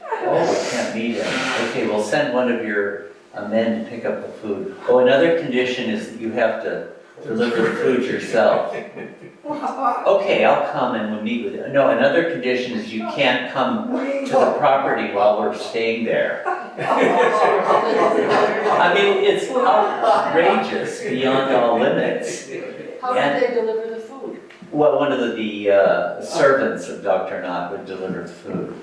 S1: Oh, we can't meet him. Okay, well, send one of your men to pick up the food. Oh, another condition is that you have to deliver the food yourself. Okay, I'll come and we'll meet with you. No, another condition is you can't come to the property while we're staying there. It's outrageous beyond all limits.
S7: How did they deliver the food?
S1: Well, one of the servants of Dr. Nath would deliver the food.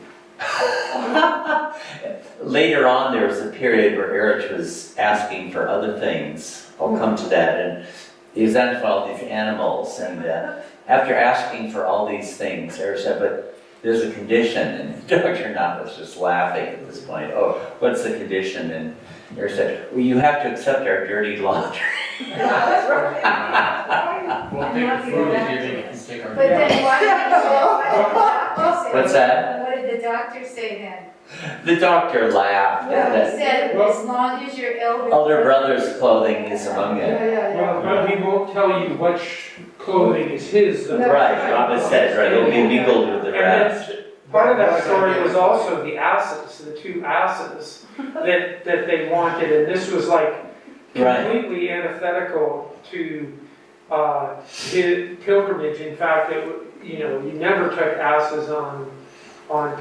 S1: Later on, there was a period where Erich was asking for other things. I'll come to that. And he was asking for all these animals. And after asking for all these things, Erich said, but there's a condition. And Dr. Nath was just laughing at this point. Oh, what's the condition? And Erich said, well, you have to accept our dirty laundry.
S2: We'll take the food if you take our.
S3: But then what did the doctor say?
S1: What's that?
S3: What did the doctor say then?
S1: The doctor laughed at
S3: He
S1: that.
S3: said, as long as your
S1: Elder brother's clothing is among it.
S10: Well, but he won't tell you which clothing is his. though.
S1: Right, Baba says, right, it'll be mingled with the rest.
S10: And then part of that story was also the asses, the two asses that they wanted, and this was like completely antithetical to his pilgrimage. In fact, you never took asses on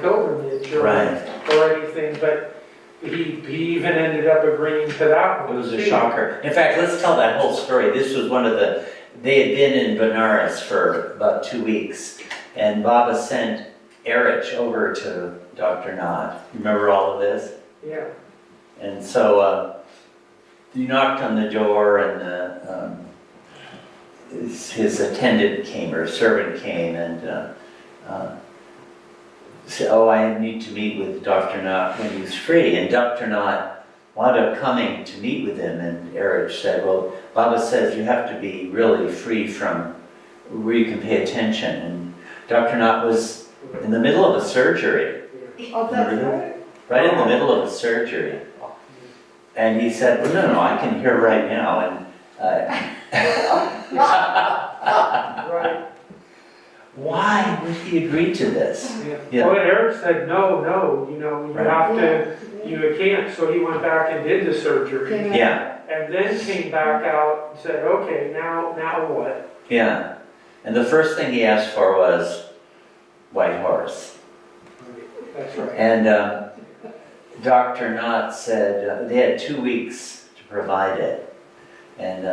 S10: pilgrimage or anything, but he even ended up agreeing to that one.
S1: It was a shocker. In fact, let's tell that whole story. This was they had been in Benares for about 2 weeks, and Baba sent Erich over to Dr. Nath. Remember all of this?
S10: Yeah.
S1: And so he knocked on the door, and his attendant came, or servant came, and said, oh, I need to meet with Dr. Nath when he's free. And Dr. Nath wound up coming to meet with him, and Erich said, well, Baba says you have to be really free from where you can pay attention. And Dr. Nath was in the middle of a surgery.
S5: Oh, that's right.
S1: Right in the middle of a surgery. And he said, well, no, I can hear right now. And
S10: Right.
S1: why would he agree to this? Yeah.
S10: Well, Eric said, no, you know, you
S1: Right.
S10: have to, you can't, so he went back and did the surgery.
S1: Yeah,
S10: And then came back out and said, okay, now what?
S1: yeah. And the first thing he asked for was white horse.
S10: That's right.
S1: And Dr. Knott said they had 2 weeks to provide it. And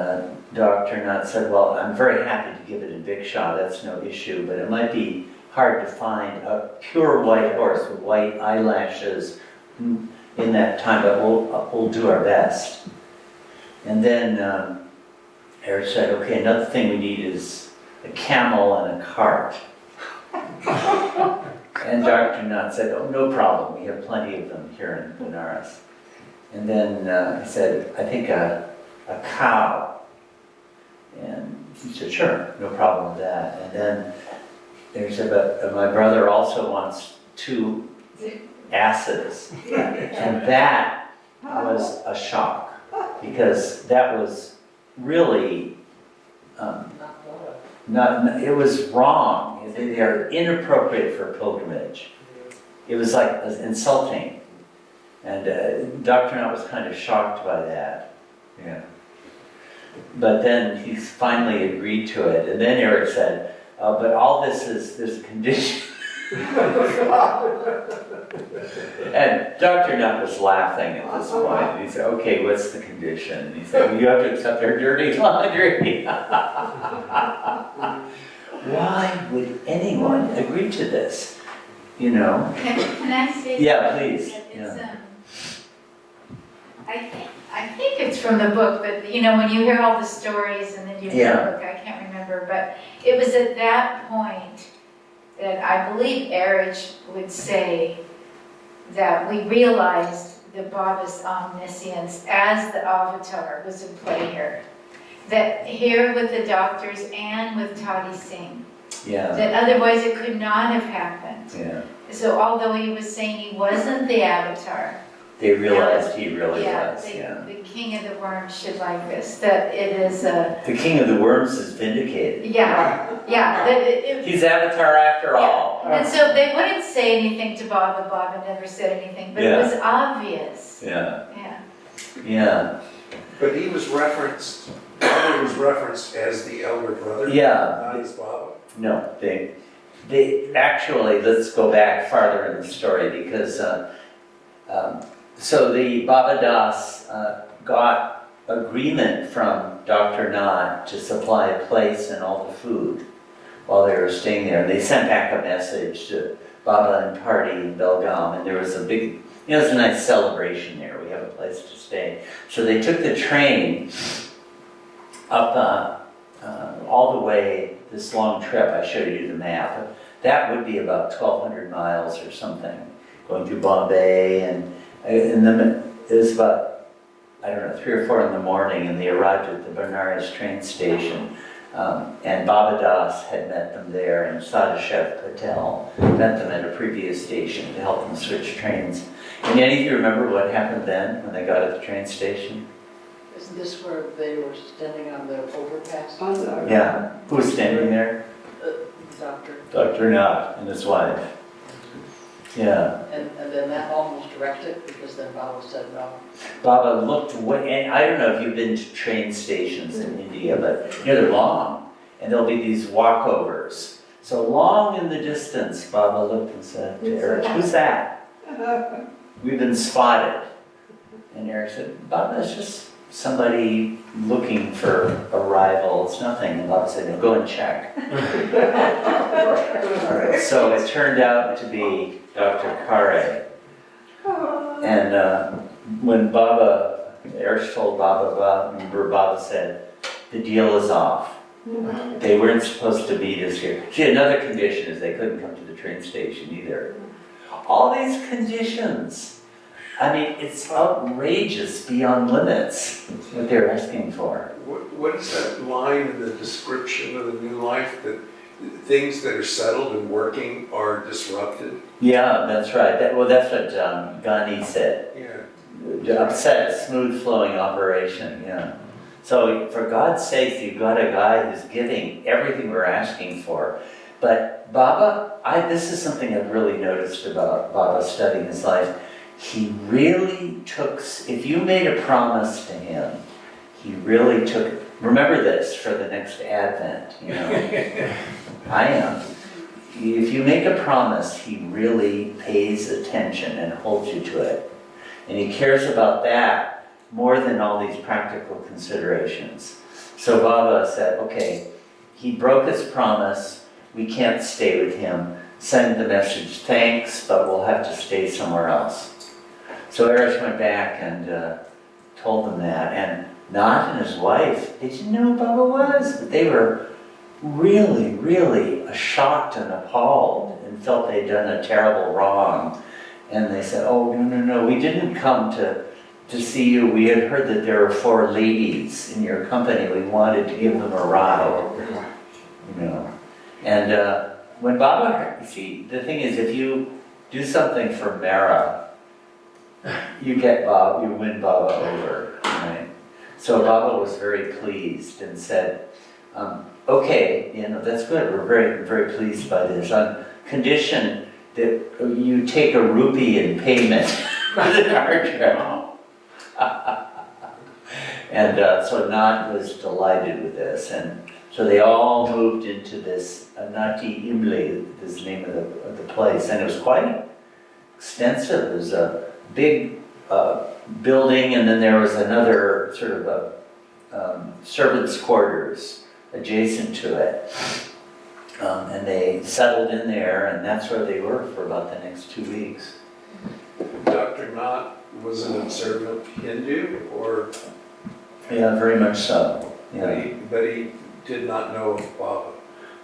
S1: Dr. Knott said, well, I'm very happy to give it a big shot, that's no issue, but it might be hard to find a pure white horse with white eyelashes in that time, but we'll do our best. And then Eric said, okay, another thing we need is a camel and a cart. And Dr. Knott said, oh, no problem, we have plenty of them here in Benares. And then he said, I think a cow. And he said, sure, no problem with that. And then he said, but my brother also wants 2 asses. And that was a shock, because that was really it was wrong. They are inappropriate for pilgrimage. It was like insulting. And Dr. Knott was kind of shocked by that. Yeah. But then he finally agreed to it. And then Eric said, but all this there's a condition. And Dr. Knott was laughing at this point. And he said, okay, what's the condition? And he said, well, you have to accept their dirty laundry. Why would anyone agree to this? You know?
S3: Can I say?
S1: Yeah, please.
S3: It's,
S1: Yeah.
S3: I think it's from the book, but you know, when you hear all the stories and then you read the book, I can't remember, but it was at that point that I believe Eric would say that we realized the Baba's omniscience as the avatar was in play here. That here with the doctors and with Toddy Singh,
S1: Yeah.
S3: that otherwise it could not have happened.
S1: Yeah.
S3: So although he was saying he wasn't the avatar,
S1: They realized he really
S3: yeah,
S1: was. Yeah.
S3: the king of the worms should like this, that it is a,
S1: The king of the worms is vindicated.
S3: yeah, that
S1: He's Avatar after all.
S3: And so they wouldn't say anything to Baba, Baba never said anything, but it was obvious.
S1: Yeah.
S3: Yeah.
S1: Yeah.
S6: But he was referenced, Baba was referenced as the elder brother.
S1: Yeah.
S6: Not as Baba.
S1: No, they actually, let's go back farther in the story, because so the Baba Das got agreement from Dr. Knott to supply a place and all the food while they were staying there. And they sent back a message to Baba and Party in Belgaum, and there was a big, it was a nice celebration there. We have a place to stay. So they took the train up all the way, this long trip. I showed you the map. That would be about 1,200 miles or something, going through Bombay, and then it was about, I don't know, 3 or 4 in the morning, and they arrived at the Benares train station. And Baba Das had met them there, and Sadashev Patel met them at a previous station to help them switch trains. And any of you remember what happened then when they got at the train station?
S7: Isn't this where they were standing on the overpass?
S1: Yeah. Who was standing there?
S7: The doctor.
S1: Dr. Knott and his wife. Yeah.
S7: And then that almost wrecked it because then Baba said no.
S1: Baba looked away, and I don't know if you've been to train stations in India, but you know, they're long, and there'll be these walkovers. So long in the distance, Baba looked and said to Eric, who's that? We've been spotted. And Eric said, Baba, it's just somebody looking for a rival, it's nothing. And Baba said, no, go and check. So it turned out to be Dr. Kare. And when Eric told Baba, remember Baba said, the deal is off. They weren't supposed to meet us here. See, another condition is they couldn't come to the train station either. All these conditions. I mean, it's outrageous beyond limits what they're asking for.
S6: What is that line in the description of the new life, that things that are settled and working are disrupted?
S1: Yeah, that's right. That's what Gandhi said.
S6: Yeah.
S1: upset a smooth flowing operation, yeah. So for God's sake, you've got a guy who's giving everything we're asking for. But Baba, this is something I've really noticed about Baba studying his life. He really took, if you made a promise to him, he really took it. Remember this for the next Advent, you know. I am. If you make a promise, he really pays attention and holds you to it. And he cares about that more than all these practical considerations. So Baba said, okay, he broke his promise, we can't stay with him. Send the message, thanks, but we'll have to stay somewhere else. So Erich went back and told them that, and Nat and his wife, they didn't know who Baba was, but they were really, really shocked and appalled and felt they'd done a terrible wrong. And they said, oh, no, we didn't come to see you. We had heard that there were 4 ladies in your company. We wanted to give them a ride, you know. And when Baba, you see, the thing is, if you do something for Mara, you win Baba over, right? So Baba was very pleased and said, okay, you know, that's good. We're very, very pleased by this. On condition that you take a rupee in payment for the car trip. And so Nat was delighted with this. And so they all moved into this Nati Imle, this is the name of the place. And it was quite extensive. It was a big building, and then there was another sort of a servants' quarters adjacent to it. And they settled in there, and that's where they were for about the next 2 weeks.
S6: Dr. Knott was an observant Hindu, or?
S1: Yeah, very much so. Yeah.
S6: But he did not know of Baba.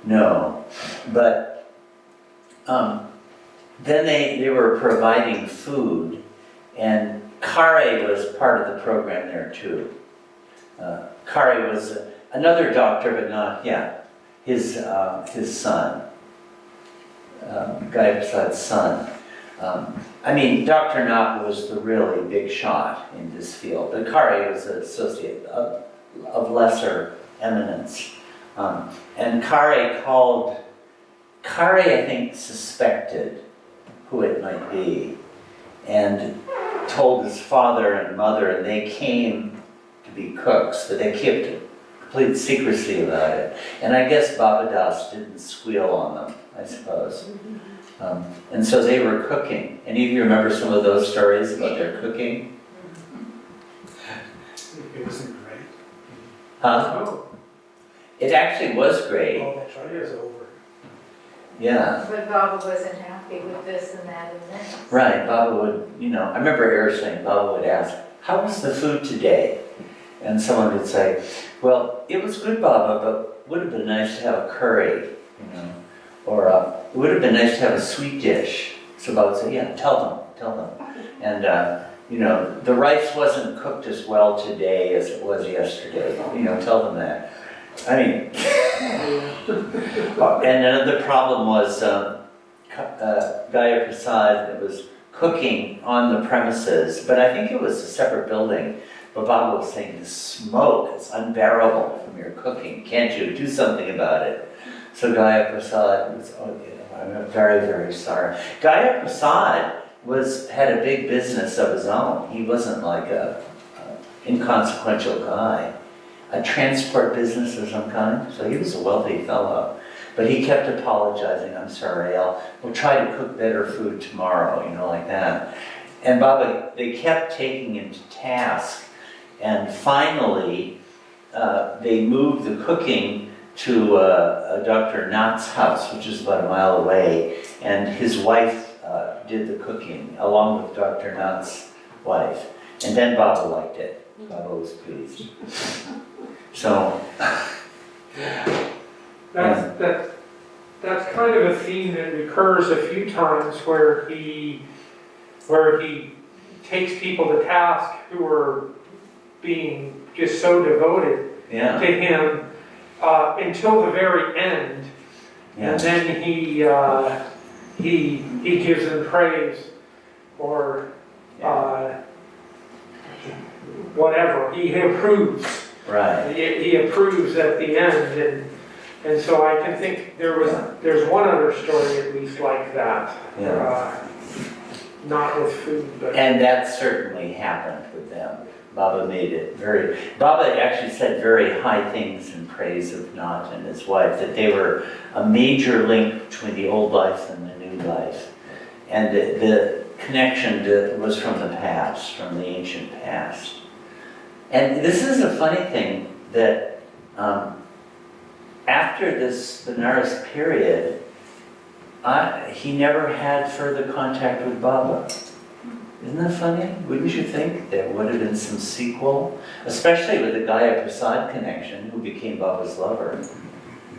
S1: No, but then they were providing food, and Kare was part of the program there too. Kare was another doctor, but not, his son, Guy Prasad's son. I mean, Dr. Knott was the really big shot in this field, but Kare was an associate of lesser eminence. And Kare, I think, suspected who it might be, and told his father and mother, and they came to be cooks, but they kept complete secrecy about it. And I guess Baba Das didn't squeal on them, I suppose. And so they were cooking. Any of you remember some of those stories about their cooking?
S10: It wasn't great.
S1: Huh?
S10: Oh,
S1: It actually was great.
S10: that's right, it's over.
S1: Yeah.
S3: But Baba wasn't happy with this and that and this.
S1: Right, Baba would, I remember Eric saying, Baba would ask, how was the food today? And someone would say, well, it was good, Baba, but it would have been nice to have a curry, or it would have been nice to have a sweet dish. So Baba would say, yeah, tell them. And, the rice wasn't cooked as well today as it was yesterday. Tell them that. I mean, and another problem was Gaya Prasad was cooking on the premises, but I think it was a separate building. But Baba was saying, the smoke is unbearable from your cooking. Can't you do something about it? So Gaya Prasad was, I'm very, very sorry. Gaya Prasad had a big business of his own. He wasn't like a inconsequential guy. A transport business of some kind, so he was a wealthy fellow. But he kept apologizing, I'm sorry, we'll try to cook better food tomorrow, like that. And Baba, they kept taking him to task, and finally they moved the cooking to Dr. Knott's house, which is about a mile away, and his wife did the cooking, along with Dr. Knott's wife. And then Baba liked it. Baba was pleased. So,
S10: That's kind of a theme that recurs a few times where he takes people to task who are being just so devoted to him until the very end, and then he gives them praise or whatever, he approves.
S1: Right.
S10: He approves at the end, and so I can think there's one other story at least like that. Not with food, but.
S1: And that certainly happened with them. Baba made it Baba actually said very high things in praise of Nath and his wife, that they were a major link between the old life and the new life. And the connection was from the past, from the ancient past. And this is a funny thing, that after this Benares period, he never had further contact with Baba. Isn't that funny? Wouldn't you think there would have been some sequel? Especially with the Gaya Prasad connection, who became Baba's lover.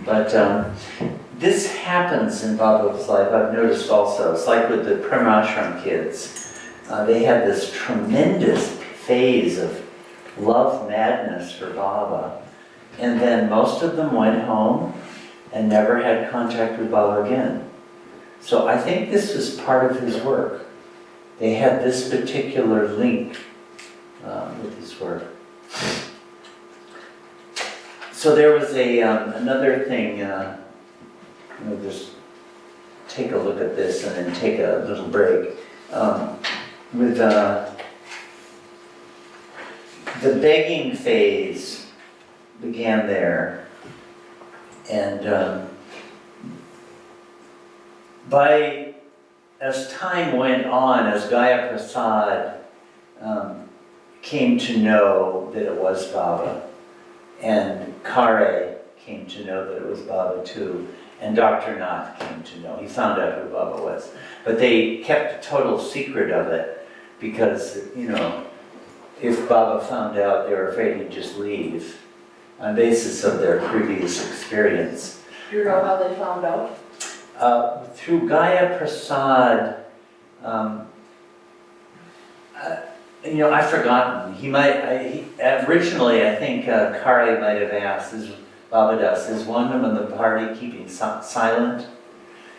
S1: But this happens in Baba's life, I've noticed also. It's like with the Premashram kids. They had this tremendous phase of love madness for Baba. And then most of them went home and never had contact with Baba again. So I think this was part of his work. They had this particular link with his work. So there was another thing, we'll just take a look at this and then take a little break. With the begging phase began there, and as time went on, as Gaya Prasad came to know that it was Baba, and Kare came to know that it was Baba too, and Dr. Nath came to know. He found out who Baba was. But they kept a total secret of it because, if Baba found out, they were afraid he'd just leave on basis of their previous experience.
S7: Do you know how they found out?
S1: Through Gaya Prasad, I've forgotten. Originally, I think Kari might have asked, Baba Das, is one of the party keeping silent?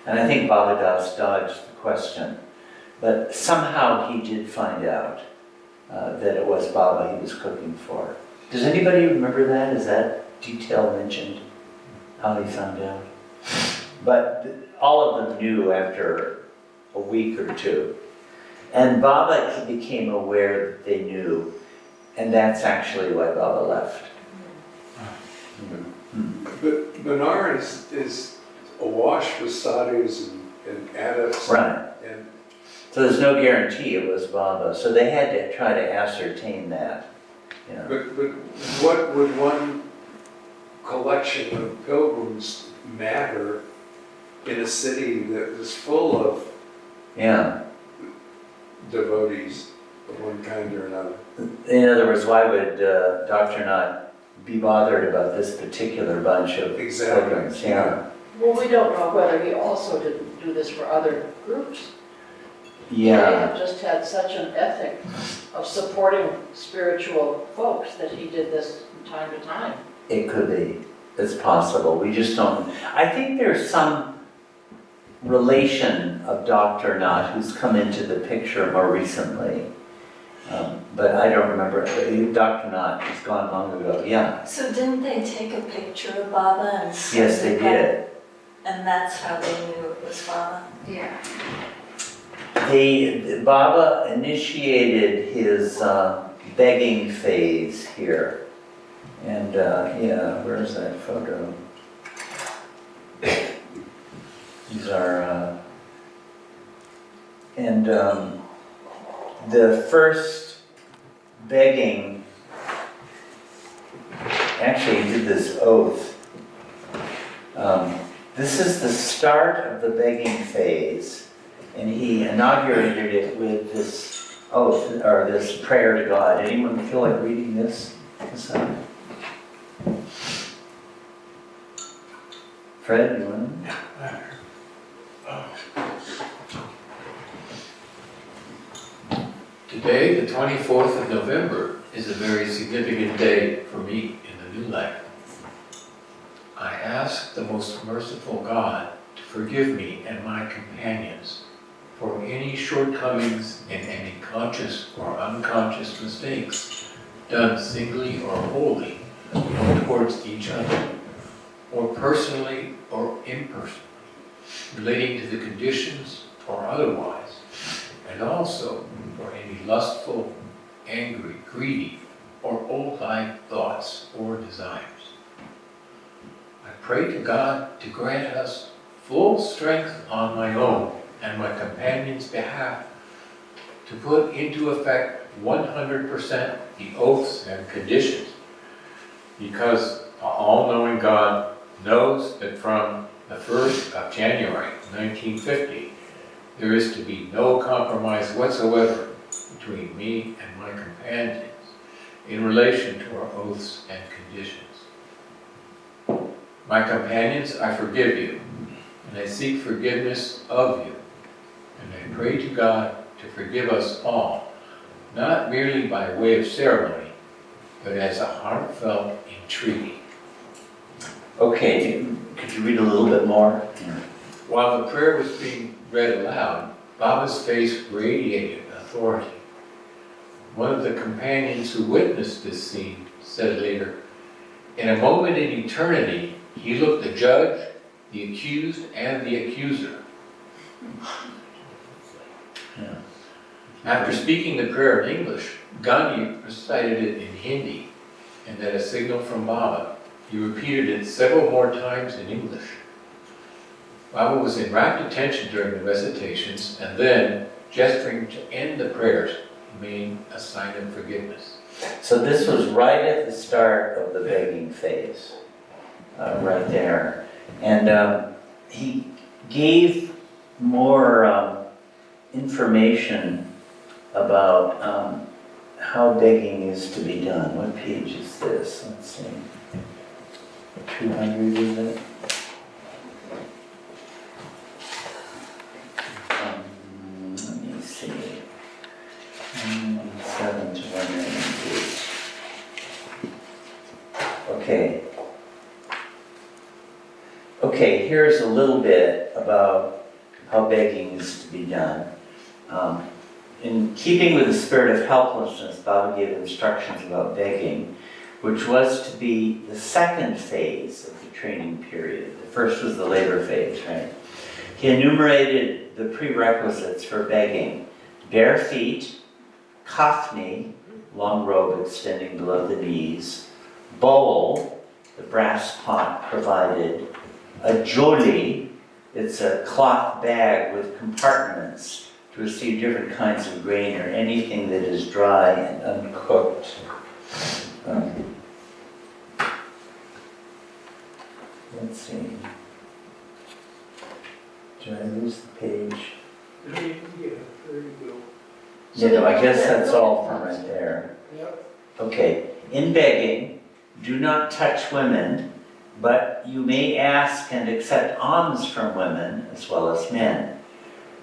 S1: And I think Baba Das dodged the question. But somehow he did find out that it was Baba he was cooking for. Does anybody remember that? Is that detail mentioned? How he found out? But all of them knew after a week or two. And Baba became aware that they knew, and that's actually why Baba left.
S6: But Benares is awash with sadhus and adepts.
S1: Right.
S6: And
S1: So there's no guarantee it was Baba. So they had to try to ascertain that.
S6: But what would one collection of pilgrims matter in a city that was full of devotees of one kind or another?
S1: In other words, why would Dr. not be bothered about this particular bunch of pilgrims? Yeah.
S7: Well, we don't know whether he also didn't do this for other groups.
S1: Yeah.
S7: They have just had such an ethic of supporting spiritual folks that he did this from time to time.
S1: It could be. It's possible. We just don't. I think there's some relation of Dr. Nath who's come into the picture more recently. But I don't remember. Dr. Nath is gone long ago. Yeah.
S11: So didn't they take a picture of Baba and send
S1: Yes, they
S11: it back?
S1: did.
S11: And that's how they knew it was Baba?
S3: Yeah.
S1: Baba initiated his begging phase here. And where's that photo? These are, the first begging, actually he did this oath. This is the start of the begging phase, and he inaugurated it with this oath, or this prayer to God. Anyone feel like reading this? Fred, you want to?
S12: Today, the 24th of November, is a very significant day for me in the new life. I ask the most merciful God to forgive me and my companions for any shortcomings and any conscious or unconscious mistakes done singly or wholly towards each other, or personally or impersonally, relating to the conditions or otherwise, and also for any lustful, angry, greedy, or old-life thoughts or desires. I pray to God to grant us full strength on my own and my companion's behalf to put into effect 100% the oaths and conditions, because all-knowing God knows that from the 1st of January 1950, there is to be no compromise whatsoever between me and my companions in relation to our oaths and conditions. My companions, I forgive you, and I seek forgiveness of you, and I pray to God to forgive us all, not merely by way of ceremony, but as a heartfelt entreaty.
S1: Okay, could you read a little bit more?
S12: While the prayer was being read aloud, Baba's face radiated authority. One of the companions who witnessed this scene said later, "In a moment in eternity, he looked the judge, the accused, and the accuser."
S1: Yeah.
S12: After speaking the prayer in English, Gandhi recited it in Hindi, and at a signal from Baba, he repeated it several more times in English. Baba was in rapt attention during the recitations, and then, gesturing to end the prayers, he made a sign of forgiveness.
S1: So this was right at the start of the begging phase, right there. And he gave more information about how begging is to be done. What page is this? Let's see. 200, is it? Let me see. 7 to 198. Okay. Okay, here's a little bit about how begging is to be done. In keeping with the spirit of helplessness, Baba gave instructions about begging, which was to be the second phase of the training period. The first was the labor phase, right? He enumerated the prerequisites for begging: bare feet, kafni, long robe extending below the knees, bowl, the brass pot provided, a joli, it's a cloth bag with compartments to receive different kinds of grain or anything that is dry and uncooked. Let's see. Did I lose the page?
S10: Yeah, there you go.
S1: Yeah, no, I guess that's all from right there.
S10: Yep.
S1: Okay, in begging, do not touch women, but you may ask and accept alms from women as well as men.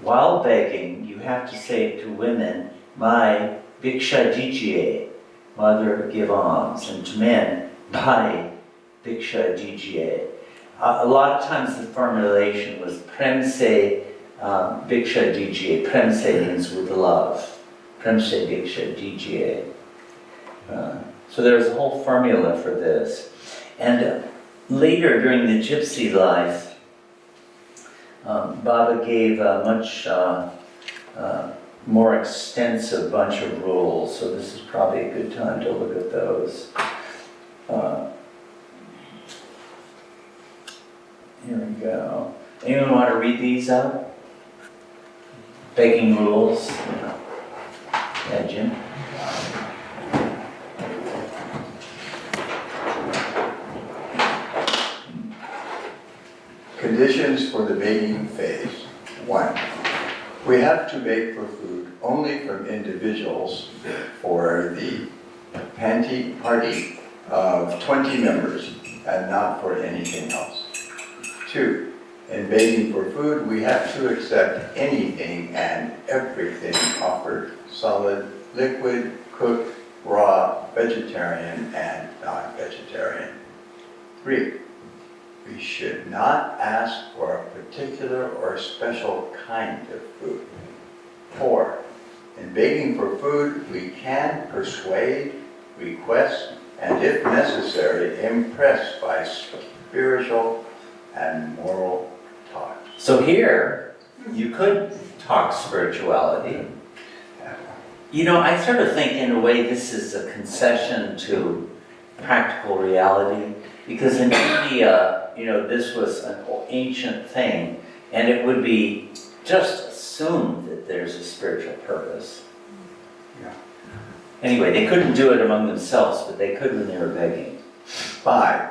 S1: While begging, you have to say to women, "My bhiksha dijiye," mother, give alms, and to men, "Bhai bhiksha dijiye." A lot of times the formulation was prem se bhiksha dijiye. Prem se means with love. Prem se bhiksha dijiye. So there's a whole formula for this. And later during the Gypsy Life, Baba gave a much more extensive bunch of rules, so this is probably a good time to look at those. Here we go. Anyone want to read these out? Begging rules. Yeah, Jim?
S13: Conditions for the begging phase. 1. We have to beg for food only from individuals for the panty party of 20 members and not for anything else. 2. In begging for food, we have to accept anything and everything offered, solid, liquid, cooked, raw, vegetarian, and non-vegetarian. 3. We should not ask for a particular or special kind of food. 4, in begging for food, we can persuade, request, and if necessary, impress by spiritual and moral talk.
S1: So here, you could talk spirituality. You know, I sort of think in a way this is a concession to practical reality, because in India, you know, this was an ancient thing, and it would be just assumed that there's a spiritual purpose.
S13: Yeah.
S1: Anyway, they couldn't do it among themselves, but they could when they were begging.
S13: 5,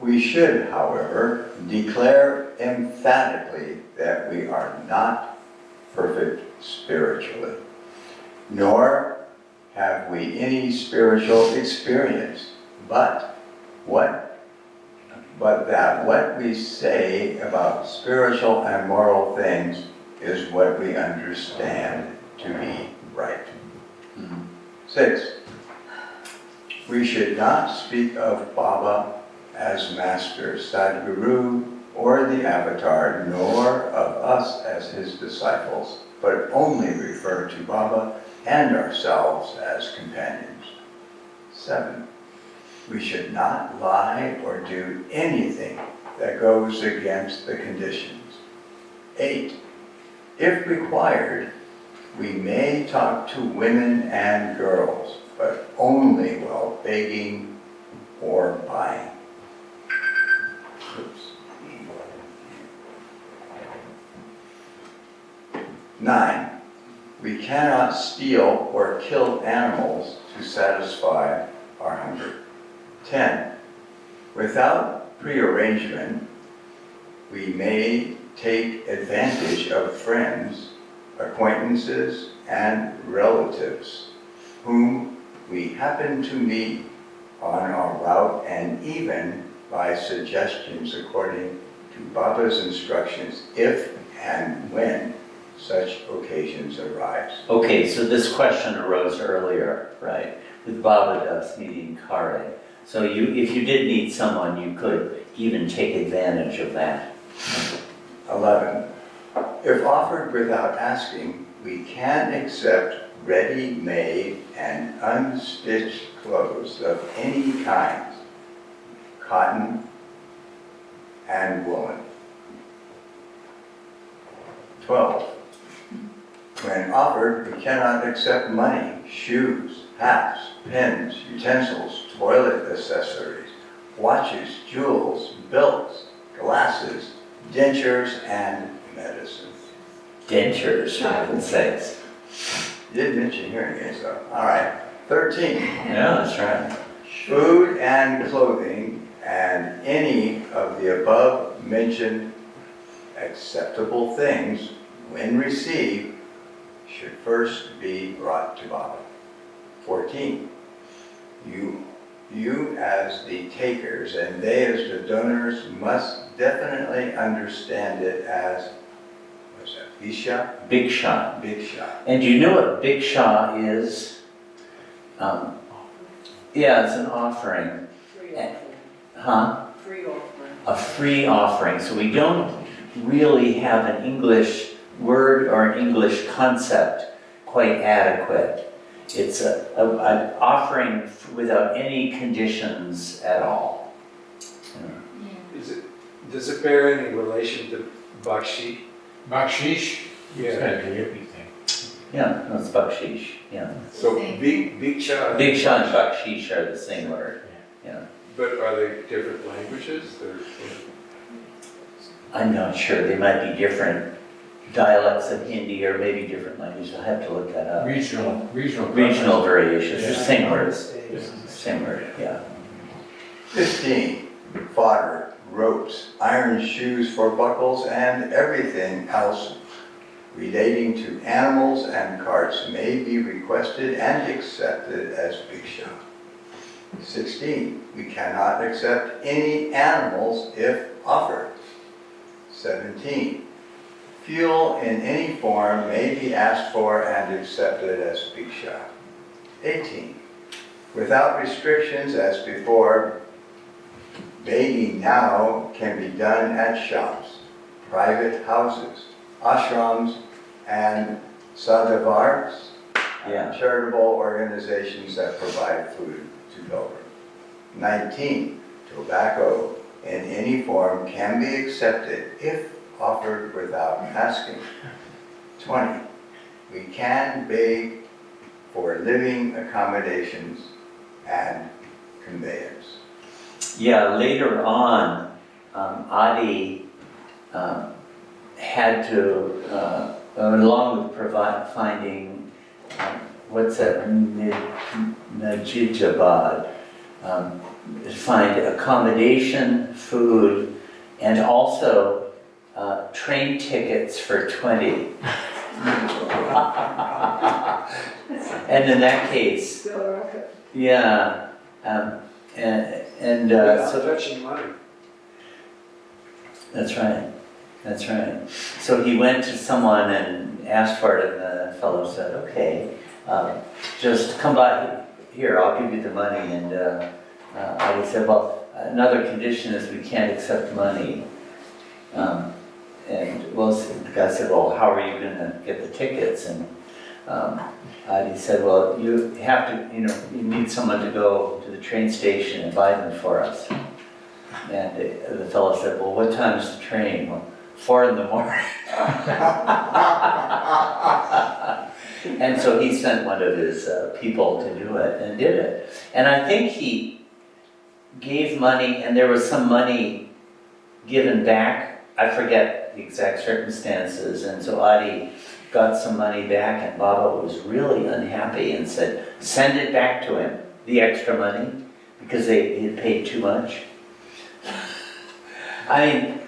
S13: we should, however, declare emphatically that we are not perfect spiritually, nor have we any spiritual experience, but that what we say about spiritual and moral things is what we understand to be right. 6, we should not speak of Baba as Master, Sadhguru, or the Avatar, nor of us as his disciples, but only refer to Baba and ourselves as companions. 7, we should not lie or do anything that goes against the conditions. 8, if required, we may talk to women and girls, but only while begging or buying. Oops. 9, we cannot steal or kill animals to satisfy our hunger. 10, without prearrangement, we may take advantage of friends, acquaintances, and relatives whom we happen to meet on our route, and even by suggestions according to Baba's instructions, if and when such occasions arise.
S1: Okay, so this question arose earlier, right? With Baba Das meeting Kare. So if you did meet someone, you could even take advantage of that.
S13: 11, if offered without asking, we can accept ready-made and unstitched clothes of any kind, cotton and woolen. 12, when offered, we cannot accept money, shoes, hats, pens, utensils, toilet accessories, watches, jewels, belts, glasses, dentures, and medicine.
S1: Dentures, for heaven's sakes.
S13: You did mention hearing aids though. All right. 13.
S1: Yeah, that's right.
S13: Food and clothing and any of the above mentioned acceptable things, when received, should first be brought to Baba. 14. You as the takers and they as the donors must definitely understand it as, what's that, Bisha?
S1: Bhiksha.
S13: Bhiksha.
S1: And do you know what Bhiksha is? Yeah, it's an offering.
S7: Free offering.
S1: Huh?
S7: Free offering.
S1: A free offering. So we don't really have an English word or an English concept quite adequate. It's an offering without any conditions at all.
S6: Does it bear any relation to bakshi?
S2: Bakshish, it's
S6: Yeah.
S2: gotta be everything.
S1: Yeah, that's bakshish. Yeah.
S6: So bhiksha.
S1: Bhiksha and bakshish are the same word. Yeah.
S6: But are they different languages?
S1: I'm not sure. They might be different dialects of Hindi or maybe different languages. I'll have to look that up.
S2: Regional.
S1: Regional variations,
S2: Yeah.
S1: same words. Same word, yeah.
S13: 15. Fodder, ropes, iron shoes for buckles, and everything else relating to animals and carts may be requested and accepted as bhiksha. 16. We cannot accept any animals if offered. 17. Fuel in any form may be asked for and accepted as bhiksha. 18. Without restrictions as before, begging now can be done at shops, private houses, ashrams, and Sadhavars,
S1: Yeah.
S13: charitable organizations that provide food to pilgrims. 19, tobacco in any form can be accepted if offered without asking. 20, we can beg for living accommodations and conveyance.
S1: Yeah, later on, Adi had to, along with finding, what's that, Najijabad, find accommodation, food, and also train tickets for 20. And in that case,
S5: Still a record.
S1: yeah,
S6: Without
S1: so
S6: touching money.
S1: that's right. That's right. So he went to someone and asked for it, and the fellow said, "Okay, just come by here. I'll give you the money." And he said, "Well, another condition is we can't accept money." And well, the guy said, "Well, how are you going to get the tickets?" And he said, "Well, you have to, you need someone to go to the train station and buy them for us." And the fellow said, "Well, what time is the train?" "Well, 4 in the morning." And so he sent one of his people to do it, and did it. And I think he gave money, and there was some money given back. I forget the exact circumstances. And so Adi got some money back, and Baba was really unhappy and said, "Send it back to him, the extra money," because he had paid too much. I mean,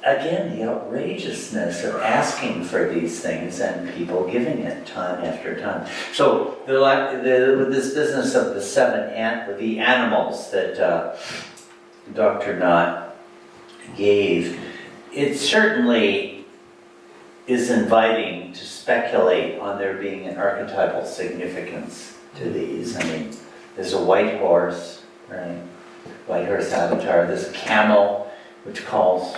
S1: again, the outrageousness of asking for these things and people giving it time after time. So with this business of the animals that Dr. Knott gave, it certainly is inviting to speculate on there being an archetypal significance to these. I mean, there's a white horse, right? White horse avatar. There's a camel, which calls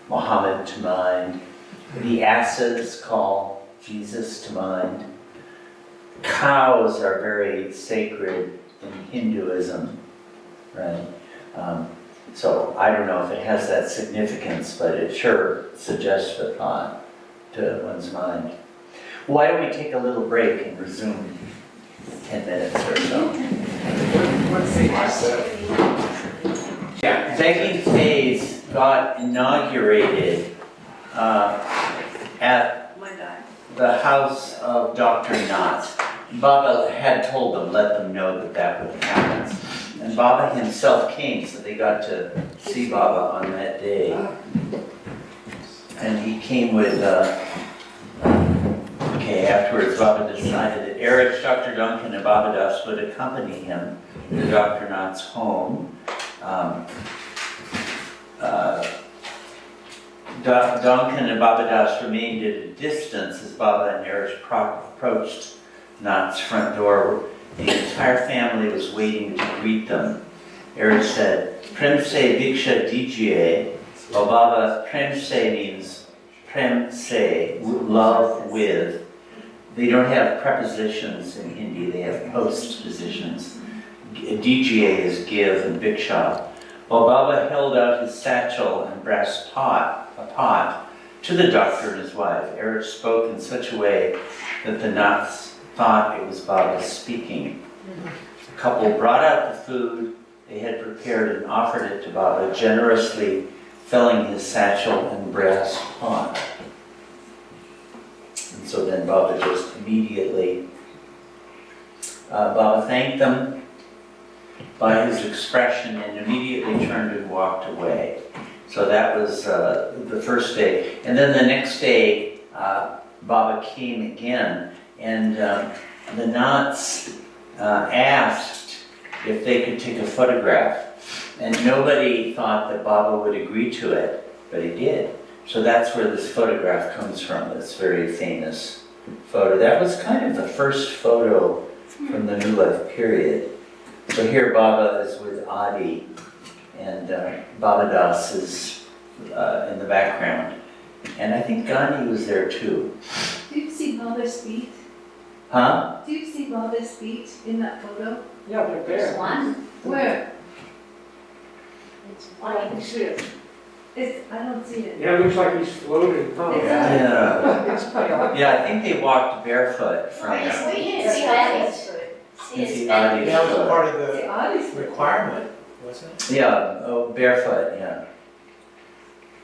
S1: Muhammad to mind. The asses call Jesus to mind. Cows are very sacred in Hinduism, right? So I don't know if it has that significance, but it sure suggests a thought to one's mind. Why don't we take a little break and resume 10 minutes or so?
S4: What's the asset?
S1: Yeah, begging phase got inaugurated at the house of Dr. Knott. Baba had told them, let them know that that would happen. And Baba himself came, so they got to see Baba on that day. And he came with, afterwards Baba decided that Eric, Dr. Duncan, and Baba Das would accompany him to Dr. Knott's home. Duncan and Baba Das remained at a distance as Baba and Eric approached Knott's front door. The entire family was waiting to greet them. Eric said, "Prem se diksha dijiye." Well, Baba, Prem se means Prem se, love with. They don't have prepositions in Hindi, they have postpositions. Dijiye is give, and Diksha. While Baba held out his satchel and brass pot, to the doctor and his wife, Eric spoke in such a way that the Knotts thought it was Baba speaking. The couple brought out the food they had prepared and offered it to Baba, generously filling his satchel and brass pot. And so then Baba just immediately, Baba thanked them by his expression and immediately turned and walked away. So that was the first day. And then the next day, Baba came again, and the Knotts asked if they could take a photograph. And nobody thought that Baba would agree to it, but he did. So that's where this photograph comes from, this very famous photo. That was kind of the first photo from the New Life period. So here Baba is with Adi, and Baba Das is in the background. And I think Gandhi was there too.
S8: Do you see Baba's feet?
S1: Huh?
S8: Do you see Baba's feet in that photo?
S10: Yeah, they're there.
S3: One.
S8: Where?
S3: It's
S10: I can see it.
S8: I don't see it.
S10: Yeah, it looks like he's floating, huh?
S1: Yeah. Yeah, I think they walked barefoot from
S3: We didn't see that. See
S1: It's
S3: his
S1: the
S3: back.
S1: audience.
S4: That was part of
S8: The
S4: the
S8: Odyssey.
S4: requirement, wasn't it?
S1: Yeah, oh, barefoot, yeah.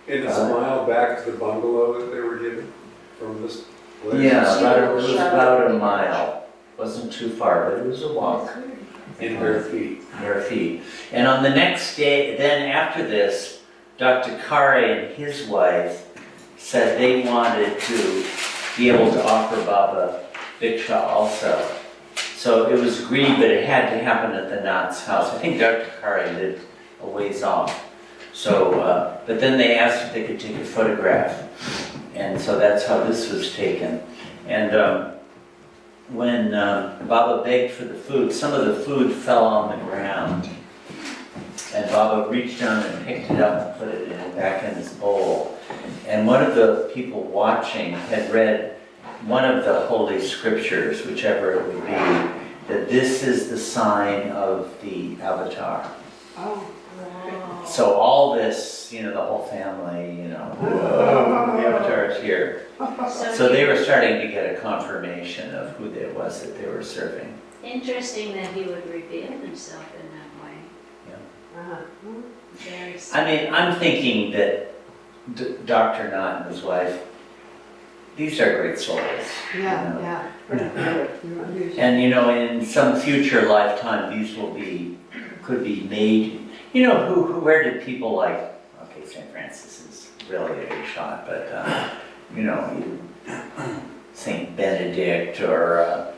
S6: And it's a mile back to the bungalow that they were given from this place.
S1: Yeah, it was about a mile. Wasn't too far, but it was a walk.
S6: In bare feet.
S1: Bare feet. And on the next day, then after this, Dr. Kare and his wife said they wanted to be able to offer Baba Diksha also. So it was agreed, but it had to happen at the Nath's house. I think Dr. Kare lived a ways off. So, but then they asked if they could take a photograph. And so that's how this was taken. And when Baba begged for the food, some of the food fell on the ground. And Baba reached down and picked it up and put it back in his bowl. And one of the people watching had read one of the holy scriptures, whichever it would be, that this is the sign of the avatar.
S5: Oh,
S1: So all this, the whole family, whoa, the avatar is here. So they were starting to get a confirmation of who it was that they were serving.
S3: Interesting that he would reveal himself in that way. Very
S1: I mean, I'm thinking that Dr. Knott and his wife, these are great souls.
S5: yeah.
S1: And in some future lifetime, these could be made. Where did people like, okay, St. Francis is really a big shot, but, St. Benedict or,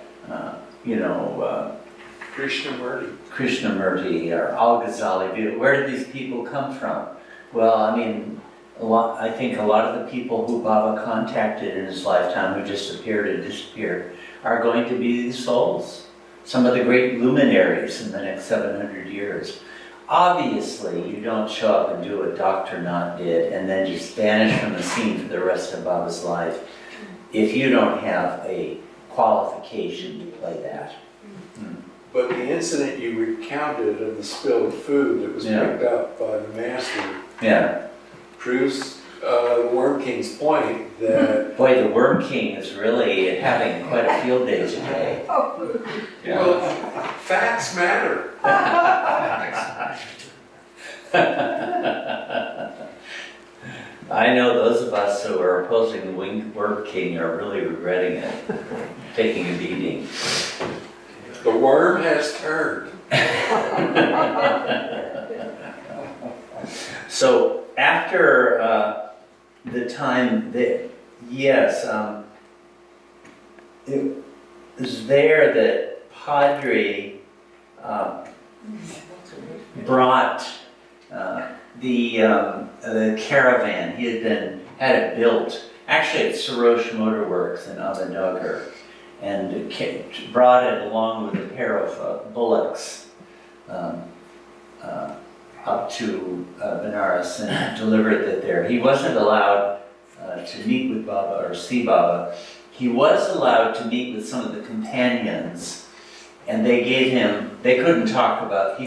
S1: Krishnamurti or Al-Ghazali, where did these people come from? Well, I mean, I think a lot of the people who Baba contacted in his lifetime who just appeared and disappeared are going to be these souls. Some of the great luminaries in the next 700 years. Obviously, you don't show up and do what Dr. Knott did and then just vanish from the scene for the rest of Baba's life if you don't have a qualification to play that.
S6: But the incident you recounted of the spilled food that was picked up by the master proves the Worm King's point that...
S1: Boy, the Worm King is really having quite a field day today.
S6: Well, facts matter.
S1: I know those of us who are opposing the Worm King are really regretting it, taking a beating.
S6: The worm has turned.
S1: So after the time that, it was there that Padre brought the caravan. He had it built, actually at Sarosh Motor Works in Ahmednagar, and brought it along with a pair of bullocks up to Benares and delivered it there. He wasn't allowed to meet with Baba or see Baba. He was allowed to meet with some of the companions, and he couldn't talk about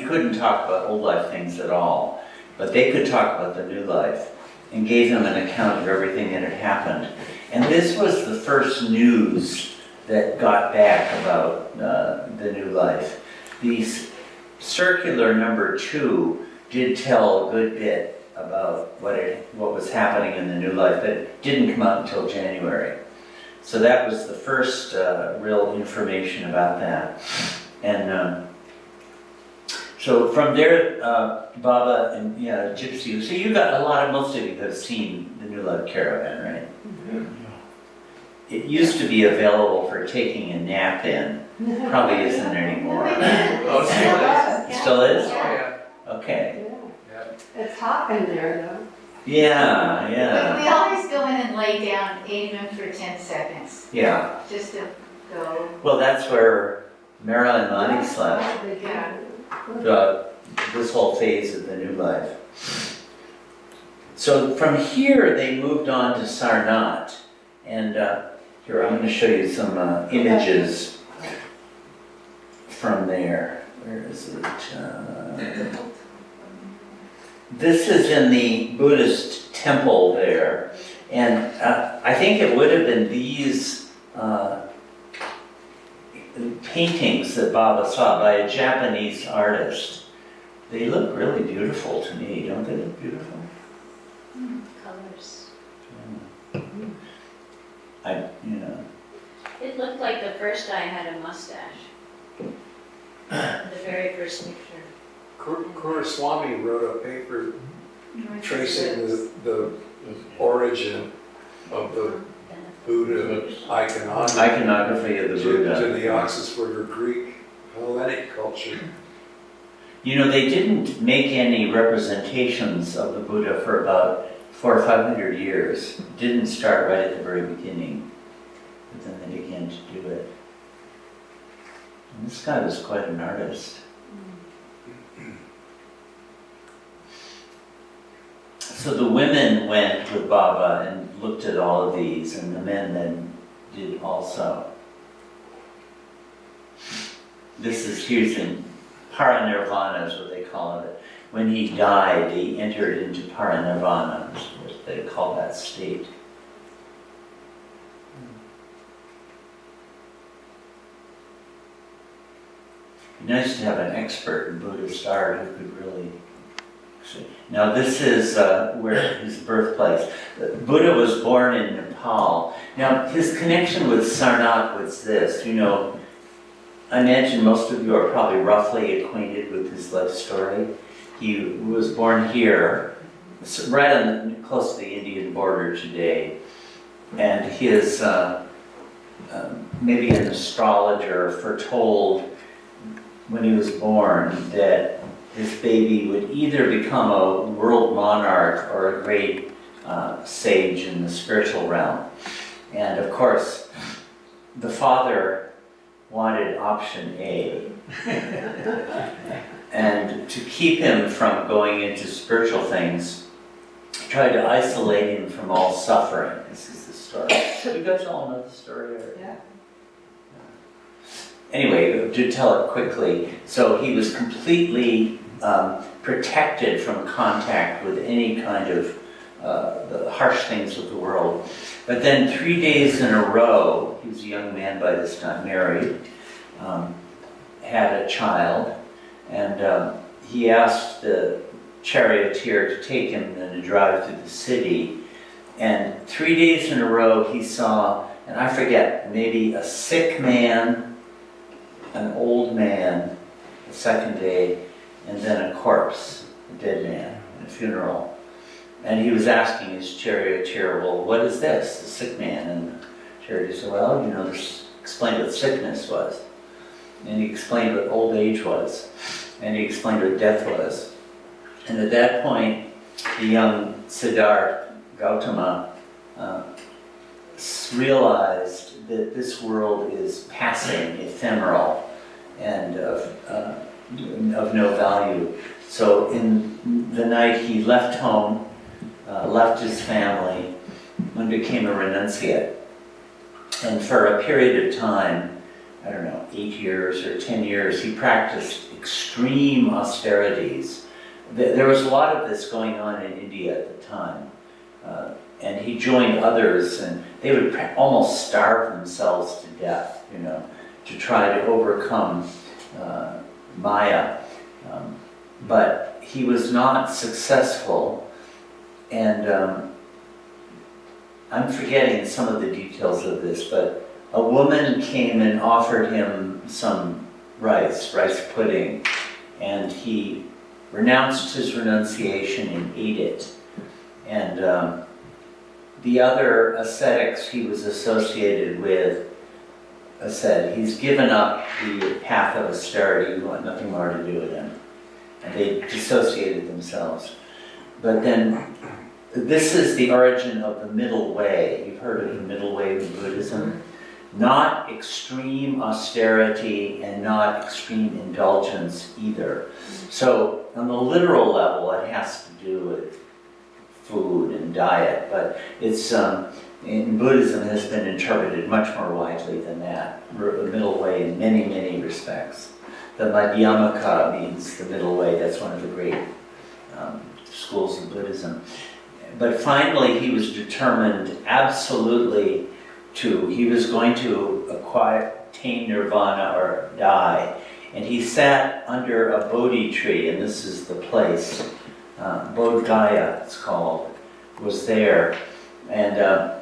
S1: old life things at all, but they could talk about the new life, and gave him an account of everything that had happened. And this was the first news that got back about the new life. The circular number 2 did tell a good bit about what was happening in the new life, but it didn't come out until January. So that was the first real information about that. And so from there, Baba and Gypsy, so you got most of you have seen the New Life Caravan, right? Mm-hmm. It used to be available for taking a nap in. Probably isn't anymore.
S5: Oh,
S1: it still is?
S10: Yeah.
S1: Okay.
S5: It's hot in there though.
S1: Yeah.
S3: We always go in and lay down even for 10 seconds.
S1: Yeah.
S3: Just to go.
S1: Well, that's where Mara and Lonnie slept. This whole phase of the new life. So from here, they moved on to Sarnath. And Here, I'm gonna show you some images from there. Where is it? This is in the Buddhist temple there. And I think it would have been these paintings that Baba saw by a Japanese artist. They look really beautiful to me, don't they look beautiful?
S14: Colors.
S1: It
S14: looked like the first guy had a mustache. The very first picture.
S6: Kumaraswamy wrote a paper tracing the origin of the Buddha iconography
S1: iconography of the Buddha.
S6: to the Oxford or Greek Hellenic culture.
S1: They didn't make any representations of the Buddha for about 400 or 500 years. It didn't start right at the very beginning, but then they began to do it. And this guy was quite an artist. So the women went with Baba and looked at all of these, and the men then did also. Here's in Parinirvana is what they call it. When he died, he entered into Parinirvana, is what they call that state. It'd be nice to have an expert in Buddhist art who could really see. Now this is where his birthplace. Buddha was born in Nepal. Now his connection with Sarnath was this. I imagine most of you are probably roughly acquainted with his life story. He was born here, right close to the Indian border today, and his maybe an astrologer foretold when he was born that his baby would either become a world monarch or a great sage in the spiritual realm. And of course, the father wanted option A. And to keep him from going into spiritual things, tried to isolate him from all suffering. This is the story. You guys all know the story already?
S5: Yeah.
S1: Anyway, to tell it quickly, so he was completely protected from contact with any kind of the harsh things of the world. But then 3 days in a row, he was a young man by this time, married, had a child, and he asked the charioteer to take him and to drive through the city. And 3 days in a row he saw, and I forget, maybe a sick man, an old man, the second day, and then a corpse, a dead man, in a funeral. And he was asking his charioteer, well, what is this, the sick man? And the charioteer said, well, explained what sickness was. And he explained what old age was. And he explained what death was. And at that point, the young Siddhartha Gautama realized that this world is passing, ephemeral, and of no value. So in the night he left home, left his family, and became a renunciate. And for a period of time, 8 years or 10 years, he practiced extreme austerities. There was a lot of this going on in India at the time. And he joined others, and they would almost starve themselves to death, to try to overcome Maya. But he was not successful, and I'm forgetting some of the details of this, but a woman came and offered him some rice pudding, and he renounced his renunciation and ate it. And the other ascetics he was associated with said, he's given up the path of austerity, we want nothing more to do with him. And they dissociated themselves. But then, this is the origin of the middle way. You've heard of the middle way in Buddhism. Not extreme austerity and not extreme indulgence either. So on the literal level, it has to do with food and diet, but it's in Buddhism has been interpreted much more widely than that, the middle way in many, many respects. The Madhyamaka means the middle way. That's one of the great schools of Buddhism. But finally, he was determined absolutely he was going to attain nirvana or die. And he sat under a Bodhi tree, and this is the place, Bodh Gaya it's called, was there. And